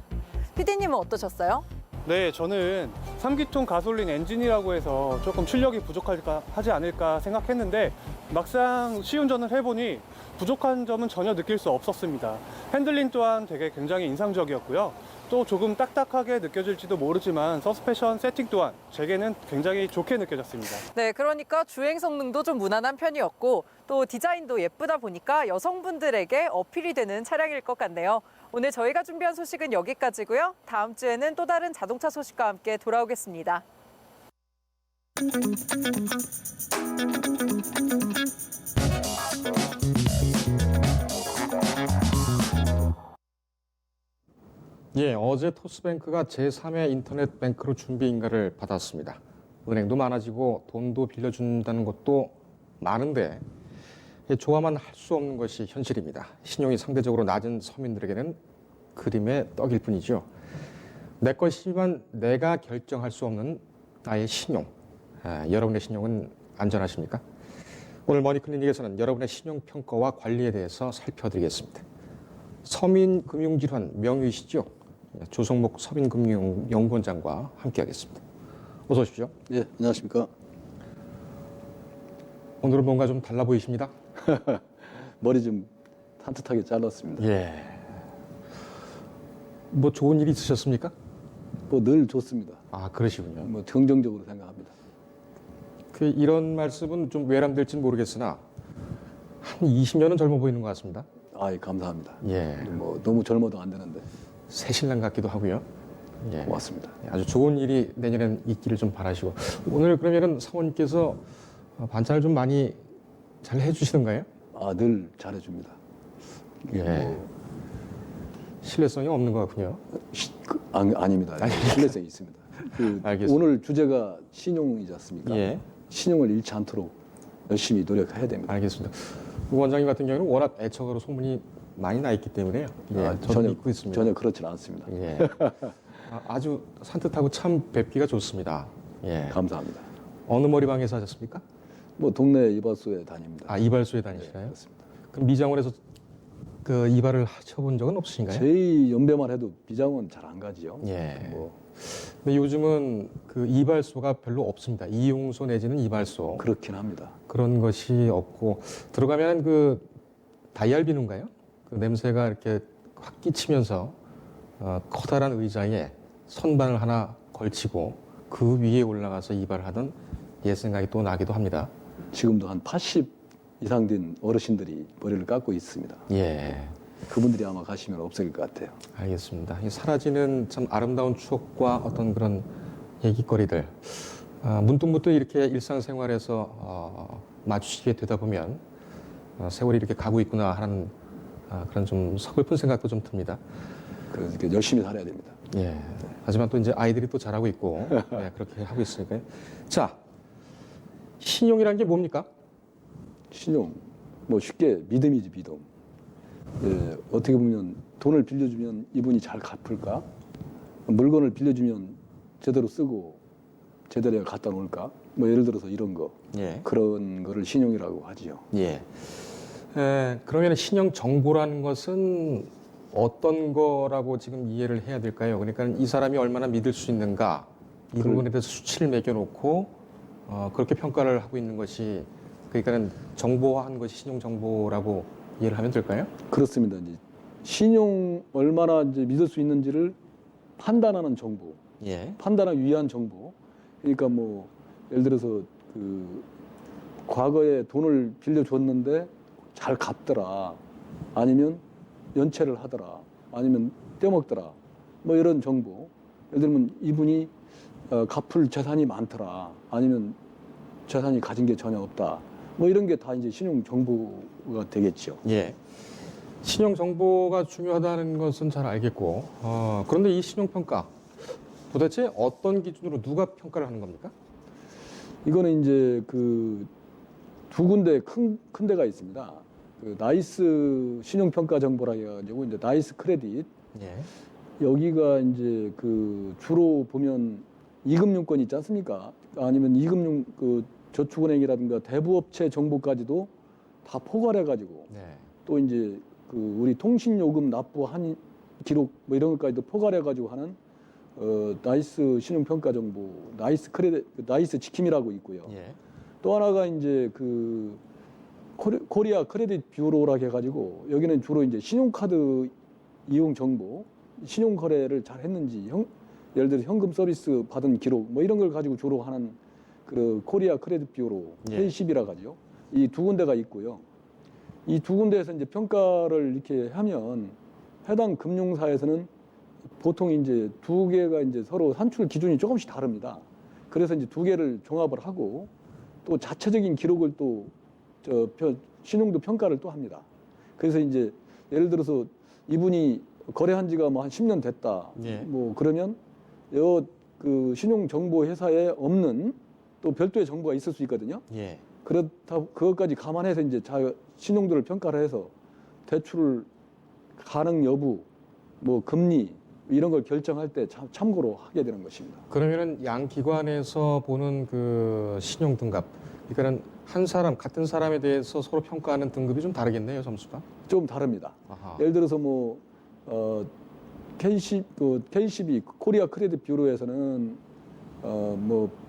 PD님은 어떠셨어요? 네, 저는 3기통 가솔린 엔진이라고 해서 조금 출력이 부족할까 하지 않을까 생각했는데 막상 시운전을 해보니 부족한 점은 전혀 느낄 수 없었습니다. 핸들링 또한 되게 굉장히 인상적이었고요. 또 조금 딱딱하게 느껴질지도 모르지만 서스펜션 세팅 또한 제게는 굉장히 좋게 느껴졌습니다. 네, 그러니까 주행 성능도 좀 무난한 편이었고 또 디자인도 예쁘다 보니까 여성분들에게 어필이 되는 차량일 것 같네요. 오늘 저희가 준비한 소식은 여기까지고요. 다음 주에는 또 다른 자동차 소식과 함께 돌아오겠습니다. 예, 어제 토스뱅크가 제3의 인터넷 뱅크로 준비 인가를 받았습니다. 은행도 많아지고 돈도 빌려준다는 것도 많은데 좋아만 할 수 없는 것이 현실입니다. 신용이 상대적으로 낮은 서민들에게는 그림의 떡일 뿐이죠. 내 것이지만 내가 결정할 수 없는 나의 신용. 여러분의 신용은 안전하십니까? 오늘 머니클리닉에서는 여러분의 신용평가와 관리에 대해서 살펴드리겠습니다. 서민금융질환 명의이시죠? 조성목 서민금융연구원장과 함께하겠습니다. 어서 오십시오. 예, 안녕하십니까. 오늘은 뭔가 좀 달라 보이십니다. 머리 좀 산뜻하게 잘랐습니다. 예. 뭐 좋은 일 있으셨습니까? 뭐 늘 좋습니다. 아, 그러시군요. 뭐 긍정적으로 생각합니다. 이런 말씀은 좀 외람될지는 모르겠으나 한 20년은 젊어 보이는 것 같습니다. 아이, 감사합니다. 예. 뭐 너무 젊어도 안 되는데. 새 신랑 같기도 하고요. 예. 고맙습니다. 아주 좋은 일이 내년엔 있기를 좀 바라시고 오늘 그러면은 사모님께서 반찬을 좀 많이 잘 해주시던가요? 아, 늘 잘해줍니다. 예. 신뢰성이 없는 것 같군요. 아닙니다. 신뢰성이 있습니다. 알겠습니다. 오늘 주제가 신용이지 않습니까? 예. 신용을 잃지 않도록 열심히 노력해야 됩니다. 알겠습니다. 원장님 같은 경우는 워낙 애처가로 소문이 많이 나 있기 때문에요. 예, 저도 믿고 있습니다. 전혀 그렇지 않습니다. 예. 아주 산뜻하고 참 뵙기가 좋습니다. 예. 감사합니다. 어느 머리방에서 하셨습니까? 뭐 동네 이발소에 다닙니다. 아, 이발소에 다니시나요? 네, 그렇습니다. 그럼 미장원에서 그 이발을 하셔본 적은 없으신가요? 제 연배만 해도 미장원 잘 안 가지요. 예. 뭐 근데 요즘은 그 이발소가 별로 없습니다. 이용소 내지는 이발소. 그렇긴 합니다. 그런 것이 없고 들어가면 그 다이알 비누인가요? 그 냄새가 이렇게 확 끼치면서 커다란 의자에 선반을 하나 걸치고 그 위에 올라가서 이발하던 옛 생각이 또 나기도 합니다. 지금도 한 80 이상 된 어르신들이 머리를 깎고 있습니다. 예, 그분들이 아마 가시면 없을 것 같아요. 알겠습니다. 이 사라지는 참 아름다운 추억과 어떤 그런 얘기거리들 문득문득 이렇게 일상생활에서 마주치게 되다 보면 세월이 이렇게 가고 있구나 하는 그런 좀 서글픈 생각도 좀 듭니다. 그래서 열심히 살아야 됩니다. 예. 하지만 또 이제 아이들이 또 잘하고 있고 네, 그렇게 하고 있으니까요. 자, 신용이라는 게 뭡니까? 신용, 뭐 쉽게 믿음이지 믿음. 예, 어떻게 보면 돈을 빌려주면 이분이 잘 갚을까? 물건을 빌려주면 제대로 쓰고 제대로 갖다 놓을까? 뭐 예를 들어서 이런 거, 예. 그런 거를 신용이라고 하지요. 예. 그러면 신용 정보라는 것은 어떤 거라고 지금 이해를 해야 될까요? 그러니까 이 사람이 얼마나 믿을 수 있는가 이 부분에 대해서 수치를 매겨놓고 그렇게 평가를 하고 있는 것이 그러니까는 정보화한 것이 신용 정보라고 이해를 하면 될까요? 그렇습니다. 이제 신용 얼마나 이제 믿을 수 있는지를 판단하는 정보, 예. 판단하기 위한 정보. 그러니까 뭐 예를 들어서 그 과거에 돈을 빌려줬는데 잘 갚더라, 아니면 연체를 하더라, 아니면 떼먹더라, 뭐 이런 정보. 예를 들면 이분이 갚을 재산이 많더라, 아니면 재산이 가진 게 전혀 없다, 뭐 이런 게 다 이제 신용 정보가 되겠죠. 예. 신용 정보가 중요하다는 것은 잘 알겠고, 그런데 이 신용 평가 도대체 어떤 기준으로 누가 평가를 하는 겁니까? 이거는 이제 그 두 군데 큰 데가 있습니다. 그 나이스 신용 평가 정보라 해가지고 이제 나이스 크레딧. 예. 여기가 이제 그 주로 보면 이금융권 있지 않습니까? 아니면 이금융 그 저축은행이라든가 대부업체 정보까지도 다 포괄해가지고 네. 또 이제 그 우리 통신요금 납부한 기록 뭐 이런 것까지도 포괄해가지고 하는 나이스 신용평가 정보, 나이스 크레딧, 나이스 지킴이라고 있고요. 예. 또 하나가 이제 그 코리아 크레딧 뷰로라고 해가지고 여기는 주로 이제 신용카드 이용 정보, 신용 거래를 잘 했는지, 예를 들어 현금 서비스 받은 기록 뭐 이런 걸 가지고 주로 하는 그 코리아 크레딧 뷰로 예. K12라고 하죠. 이 두 군데가 있고요. 이 두 군데에서 이제 평가를 이렇게 하면 해당 금융사에서는 보통 이제 두 개가 이제 서로 산출 기준이 조금씩 다릅니다. 그래서 이제 두 개를 종합을 하고 또 자체적인 기록을 또 신용도 평가를 또 합니다. 그래서 이제 예를 들어서 이분이 거래한 지가 뭐 한 10년 됐다. 예. 뭐 그러면 그 신용 정보 회사에 없는 또 별도의 정보가 있을 수 있거든요. 예. 그렇다 그것까지 감안해서 이제 신용도를 평가를 해서 대출 가능 여부, 뭐 금리 이런 걸 결정할 때 참고로 하게 되는 것입니다. 그러면은 양 기관에서 보는 그 신용 등급, 그러니까는 한 사람 같은 사람에 대해서 서로 평가하는 등급이 좀 다르겠네요, 점수가. 좀 다릅니다. 아하. 예를 들어서 뭐 K12 코리아 크레딧 뷰로에서는 뭐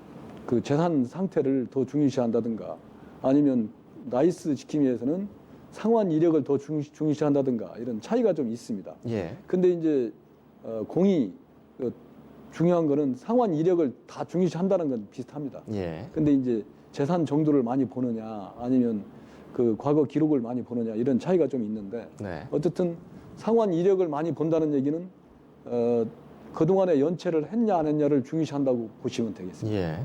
그 재산 상태를 더 중요시한다든가 아니면 나이스 지킴이에서는 상환 이력을 더 중요시한다든가 이런 차이가 좀 있습니다. 예. 근데 이제 공이 중요한 거는 상환 이력을 다 중요시한다는 건 비슷합니다. 예. 근데 이제 재산 정도를 많이 보느냐 아니면 그 과거 기록을 많이 보느냐 이런 차이가 좀 있는데 네. 어쨌든 상환 이력을 많이 본다는 얘기는 그동안에 연체를 했냐 안 했냐를 중요시한다고 보시면 되겠습니다. 예.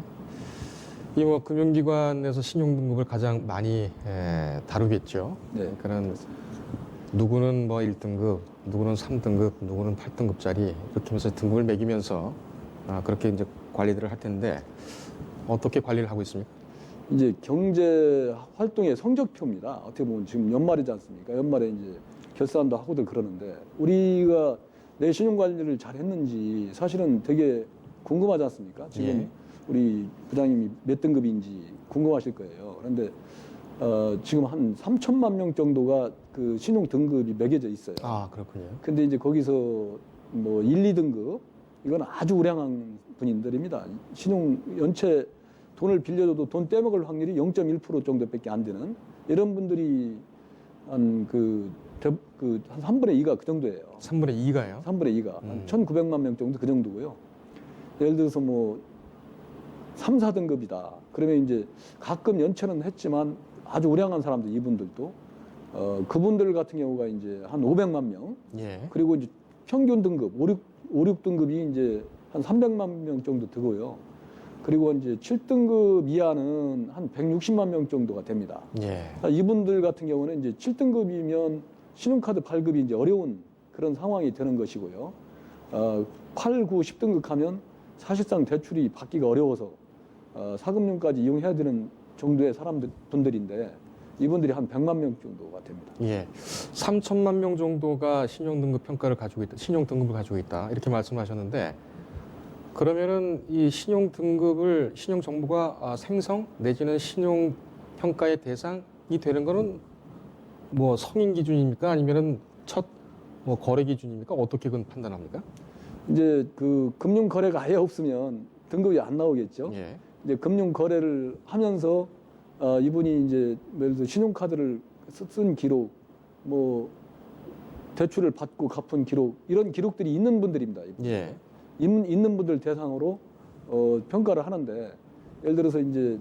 이 뭐 금융기관에서 신용 등급을 가장 많이 다루겠죠. 네. 그러니까는 누구는 뭐 1등급, 누구는 3등급, 누구는 8등급짜리 이렇게 하면서 등급을 매기면서 그렇게 이제 관리들을 할 텐데 어떻게 관리를 하고 있습니까? 이제 경제 활동의 성적표입니다. 어떻게 보면 지금 연말이지 않습니까? 연말에 이제 결산도 하고들 그러는데 우리가 내 신용 관리를 잘 했는지 사실은 되게 궁금하지 않습니까? 지금 예. 우리 부장님이 몇 등급인지 궁금하실 거예요. 그런데 지금 한 3천만 명 정도가 그 신용 등급이 매겨져 있어요. 아, 그렇군요. 근데 이제 거기서 뭐 1, 2등급 이건 아주 우량한 분들입니다. 신용 연체 돈을 빌려줘도 돈 떼먹을 확률이 0.1% 정도밖에 안 되는 이런 분들이 한 한 3분의 2가 그 정도예요. 3분의 2가요? 3분의 2가 한 1,900만 명 정도 그 정도고요. 예를 들어서 뭐 3, 4등급이다. 그러면 이제 가끔 연체는 했지만 아주 우량한 사람들 이분들도 그분들 같은 경우가 이제 한 500만 명. 예. 그리고 이제 평균 등급 5, 6등급이 이제 한 300만 명 정도 되고요. 그리고 이제 7등급 이하는 한 160만 명 정도가 됩니다. 예. 이분들 같은 경우는 이제 7등급이면 신용카드 발급이 이제 어려운 그런 상황이 되는 것이고요. 8, 9, 10등급 하면 사실상 대출이 받기가 어려워서 사금융까지 이용해야 되는 정도의 분들인데 이분들이 한 100만 명 정도가 됩니다. 예. 3천만 명 정도가 신용 등급 평가를 가지고 있다. 신용 등급을 가지고 있다. 이렇게 말씀하셨는데 그러면은 이 신용 등급을 신용 정보가 생성 내지는 신용 평가의 대상이 되는 거는 뭐 성인 기준입니까? 아니면은 첫 뭐 거래 기준입니까? 어떻게 그건 판단합니까? 이제 그 금융 거래가 아예 없으면 등급이 안 나오겠죠. 예. 이제 금융 거래를 하면서 이분이 이제 예를 들어 신용카드를 쓴 기록, 뭐 대출을 받고 갚은 기록 이런 기록들이 있는 분들입니다. 예. 있는 분들 대상으로 평가를 하는데 예를 들어서 이제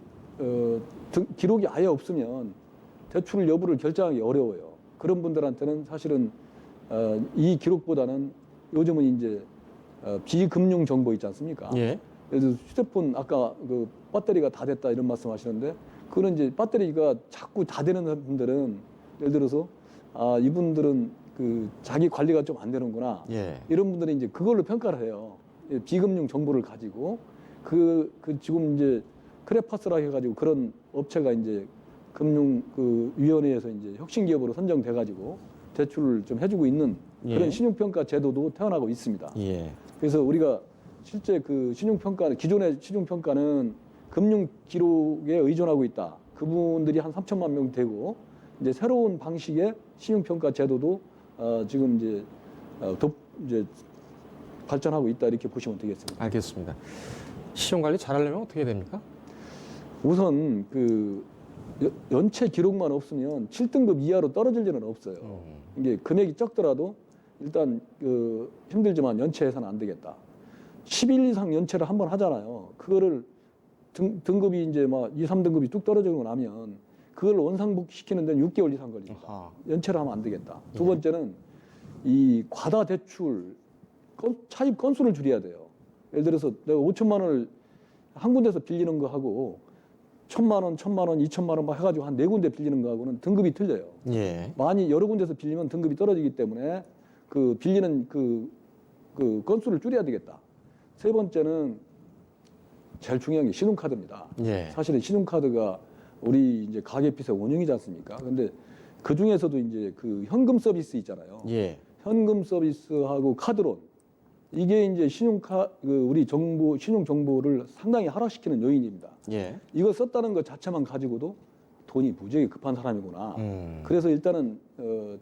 기록이 아예 없으면 대출 여부를 결정하기 어려워요. 그런 분들한테는 사실은 이 기록보다는 요즘은 이제 비금융 정보 있지 않습니까? 예. 예를 들어서 휴대폰 아까 그 배터리가 다 됐다 이런 말씀하시는데 그거는 이제 배터리가 자꾸 다 되는 분들은 예를 들어서 이분들은 그 자기 관리가 좀 안 되는구나. 예. 이런 분들은 이제 그걸로 평가를 해요. 비금융 정보를 가지고 지금 이제 크레파스라 해가지고 그런 업체가 이제 금융 그 위원회에서 이제 혁신 기업으로 선정돼 가지고 대출을 좀 해주고 있는 그런 예. 신용평가 제도도 태어나고 있습니다. 예. 그래서 우리가 실제 그 신용평가 기존의 신용평가는 금융 기록에 의존하고 있다. 그분들이 한 3천만 명 되고 이제 새로운 방식의 신용평가 제도도 지금 이제 발전하고 있다 이렇게 보시면 되겠습니다. 알겠습니다. 신용관리 잘하려면 어떻게 됩니까? 우선 그 연체 기록만 없으면 7등급 이하로 떨어질 일은 없어요. 이게 금액이 적더라도 일단 그 힘들지만 연체해서는 안 되겠다. 10일 이상 연체를 한번 하잖아요. 그거를 등급이 이제 막 2, 3등급이 뚝 떨어지고 나면 그걸 원상복귀시키는 데는 6개월 이상 걸립니다. 아하. 연체를 하면 안 되겠다. 두 예. 번째는 이 과다 대출 차입 건수를 줄여야 돼요. 예를 들어서 내가 5천만 원을 한 군데서 빌리는 거 하고 1,000만 원, 2천만 원 막 해가지고 한 4군데 빌리는 거하고는 등급이 틀려요. 예. 많이 여러 군데서 빌리면 등급이 떨어지기 때문에 그 빌리는 그 건수를 줄여야 되겠다. 세 번째는 제일 중요한 게 신용카드입니다. 예. 사실은 신용카드가 우리 이제 가계빚의 원흉이지 않습니까? 근데 그 중에서도 이제 그 현금 서비스 있잖아요. 예. 현금 서비스하고 카드론 이게 이제 우리 신용 정보를 상당히 하락시키는 요인입니다. 예. 이거 썼다는 것 자체만 가지고도 돈이 무지하게 급한 사람이구나. 그래서 일단은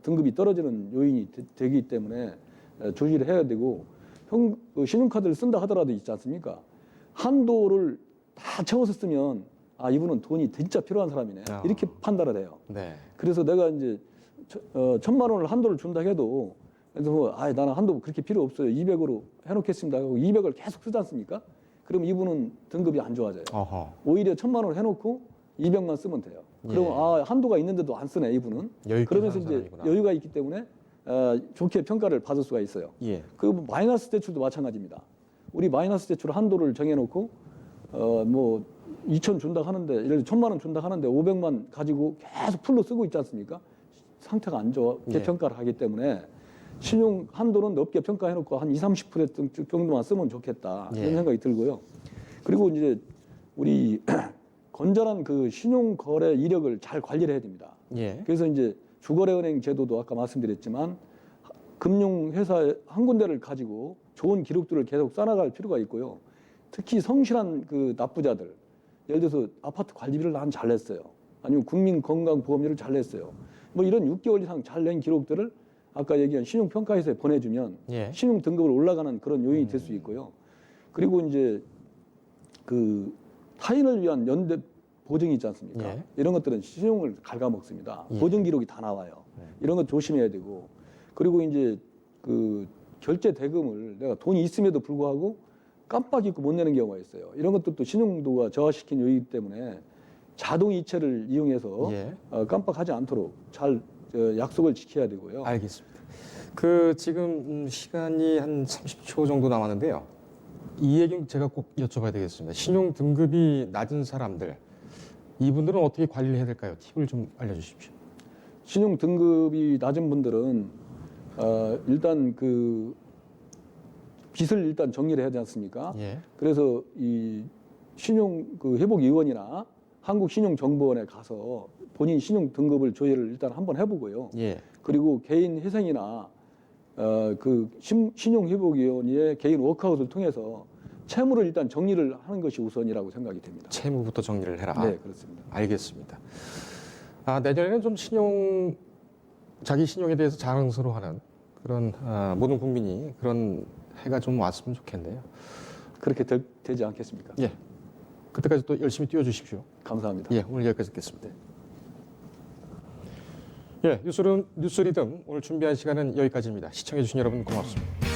등급이 떨어지는 요인이 되기 때문에 조치를 해야 되고 신용카드를 쓴다 하더라도 있지 않습니까? 한도를 다 채워서 쓰면 아 이분은 돈이 진짜 필요한 사람이네 이렇게 판단을 해요. 네. 그래서 내가 이제 1,000만 원을 한도를 준다 해도 그래서 뭐, 나는 한도 그렇게 필요 없어요. 200으로 해놓겠습니다. 하고 200을 계속 쓰지 않습니까? 그럼 이분은 등급이 안 좋아져요. 어허. 오히려 1,000만 원을 해놓고 200만 쓰면 돼요. 그러면 한도가 있는데도 안 쓰네 이분은. 여유 있게 그러면서 사는 이제 사람이구나. 여유가 있기 때문에 좋게 평가를 받을 수가 있어요. 예. 그리고 마이너스 대출도 마찬가지입니다. 우리 마이너스 대출 한도를 정해놓고 뭐 2천 준다 하는데 예를 들어 1,000만 원 준다 하는데 500만 가지고 계속 풀로 쓰고 있지 않습니까? 상태가 안 좋게 예. 평가를 하기 때문에 신용 한도는 높게 평가해놓고 한 20, 30% 정도만 쓰면 좋겠다 예. 이런 생각이 들고요. 그리고 이제 우리 건전한 그 신용 거래 이력을 잘 관리를 해야 됩니다. 예. 그래서 이제 주거래은행 제도도 아까 말씀드렸지만 금융회사 한 군데를 가지고 좋은 기록들을 계속 쌓아갈 필요가 있고요. 특히 성실한 그 납부자들, 예를 들어서 아파트 관리비를 난 잘 냈어요. 아니면 국민건강보험료를 잘 냈어요. 뭐 이런 6개월 이상 잘 낸 기록들을 아까 얘기한 신용평가회사에 보내주면 예. 신용 등급을 올라가는 그런 요인이 될 수 있고요. 그리고 이제 그 타인을 위한 연대 보증이 있지 않습니까? 예. 이런 것들은 신용을 갉아먹습니다. 예. 보증 기록이 다 나와요. 이런 거 조심해야 되고 그리고 이제 그 결제 대금을 내가 돈이 있음에도 불구하고 깜빡 잊고 못 내는 경우가 있어요. 이런 것도 신용도가 저하시킨 요인이기 때문에 자동 이체를 이용해서 예. 깜빡하지 않도록 잘 약속을 지켜야 되고요. 알겠습니다. 그 지금 시간이 한 30초 정도 남았는데요. 이 얘기는 제가 꼭 여쭤봐야 되겠습니다. 신용 등급이 낮은 사람들, 이분들은 어떻게 관리를 해야 될까요? 팁을 좀 알려주십시오. 신용 등급이 낮은 분들은 일단 그 빚을 일단 정리를 해야 되지 않습니까? 예. 그래서 이 신용 그 회복위원이나 한국신용정보원에 가서 본인 신용 등급을 조회를 일단 한번 해보고요. 예. 그리고 개인 회생이나 그 신용회복위원회의 개인 워크아웃을 통해서 채무를 일단 정리를 하는 것이 우선이라고 생각이 됩니다. 채무부터 정리를 해라. 네, 그렇습니다. 알겠습니다. 내년에는 좀 자기 신용에 대해서 자랑스러워하는 그런 모든 국민이 그런 해가 좀 왔으면 좋겠네요. 그렇게 되지 않겠습니까? 예. 그때까지 또 열심히 뛰어주십시오. 감사합니다. 예, 오늘 여기까지 듣겠습니다. 예, 뉴스리듬 오늘 준비한 시간은 여기까지입니다. 시청해주신 여러분 고맙습니다.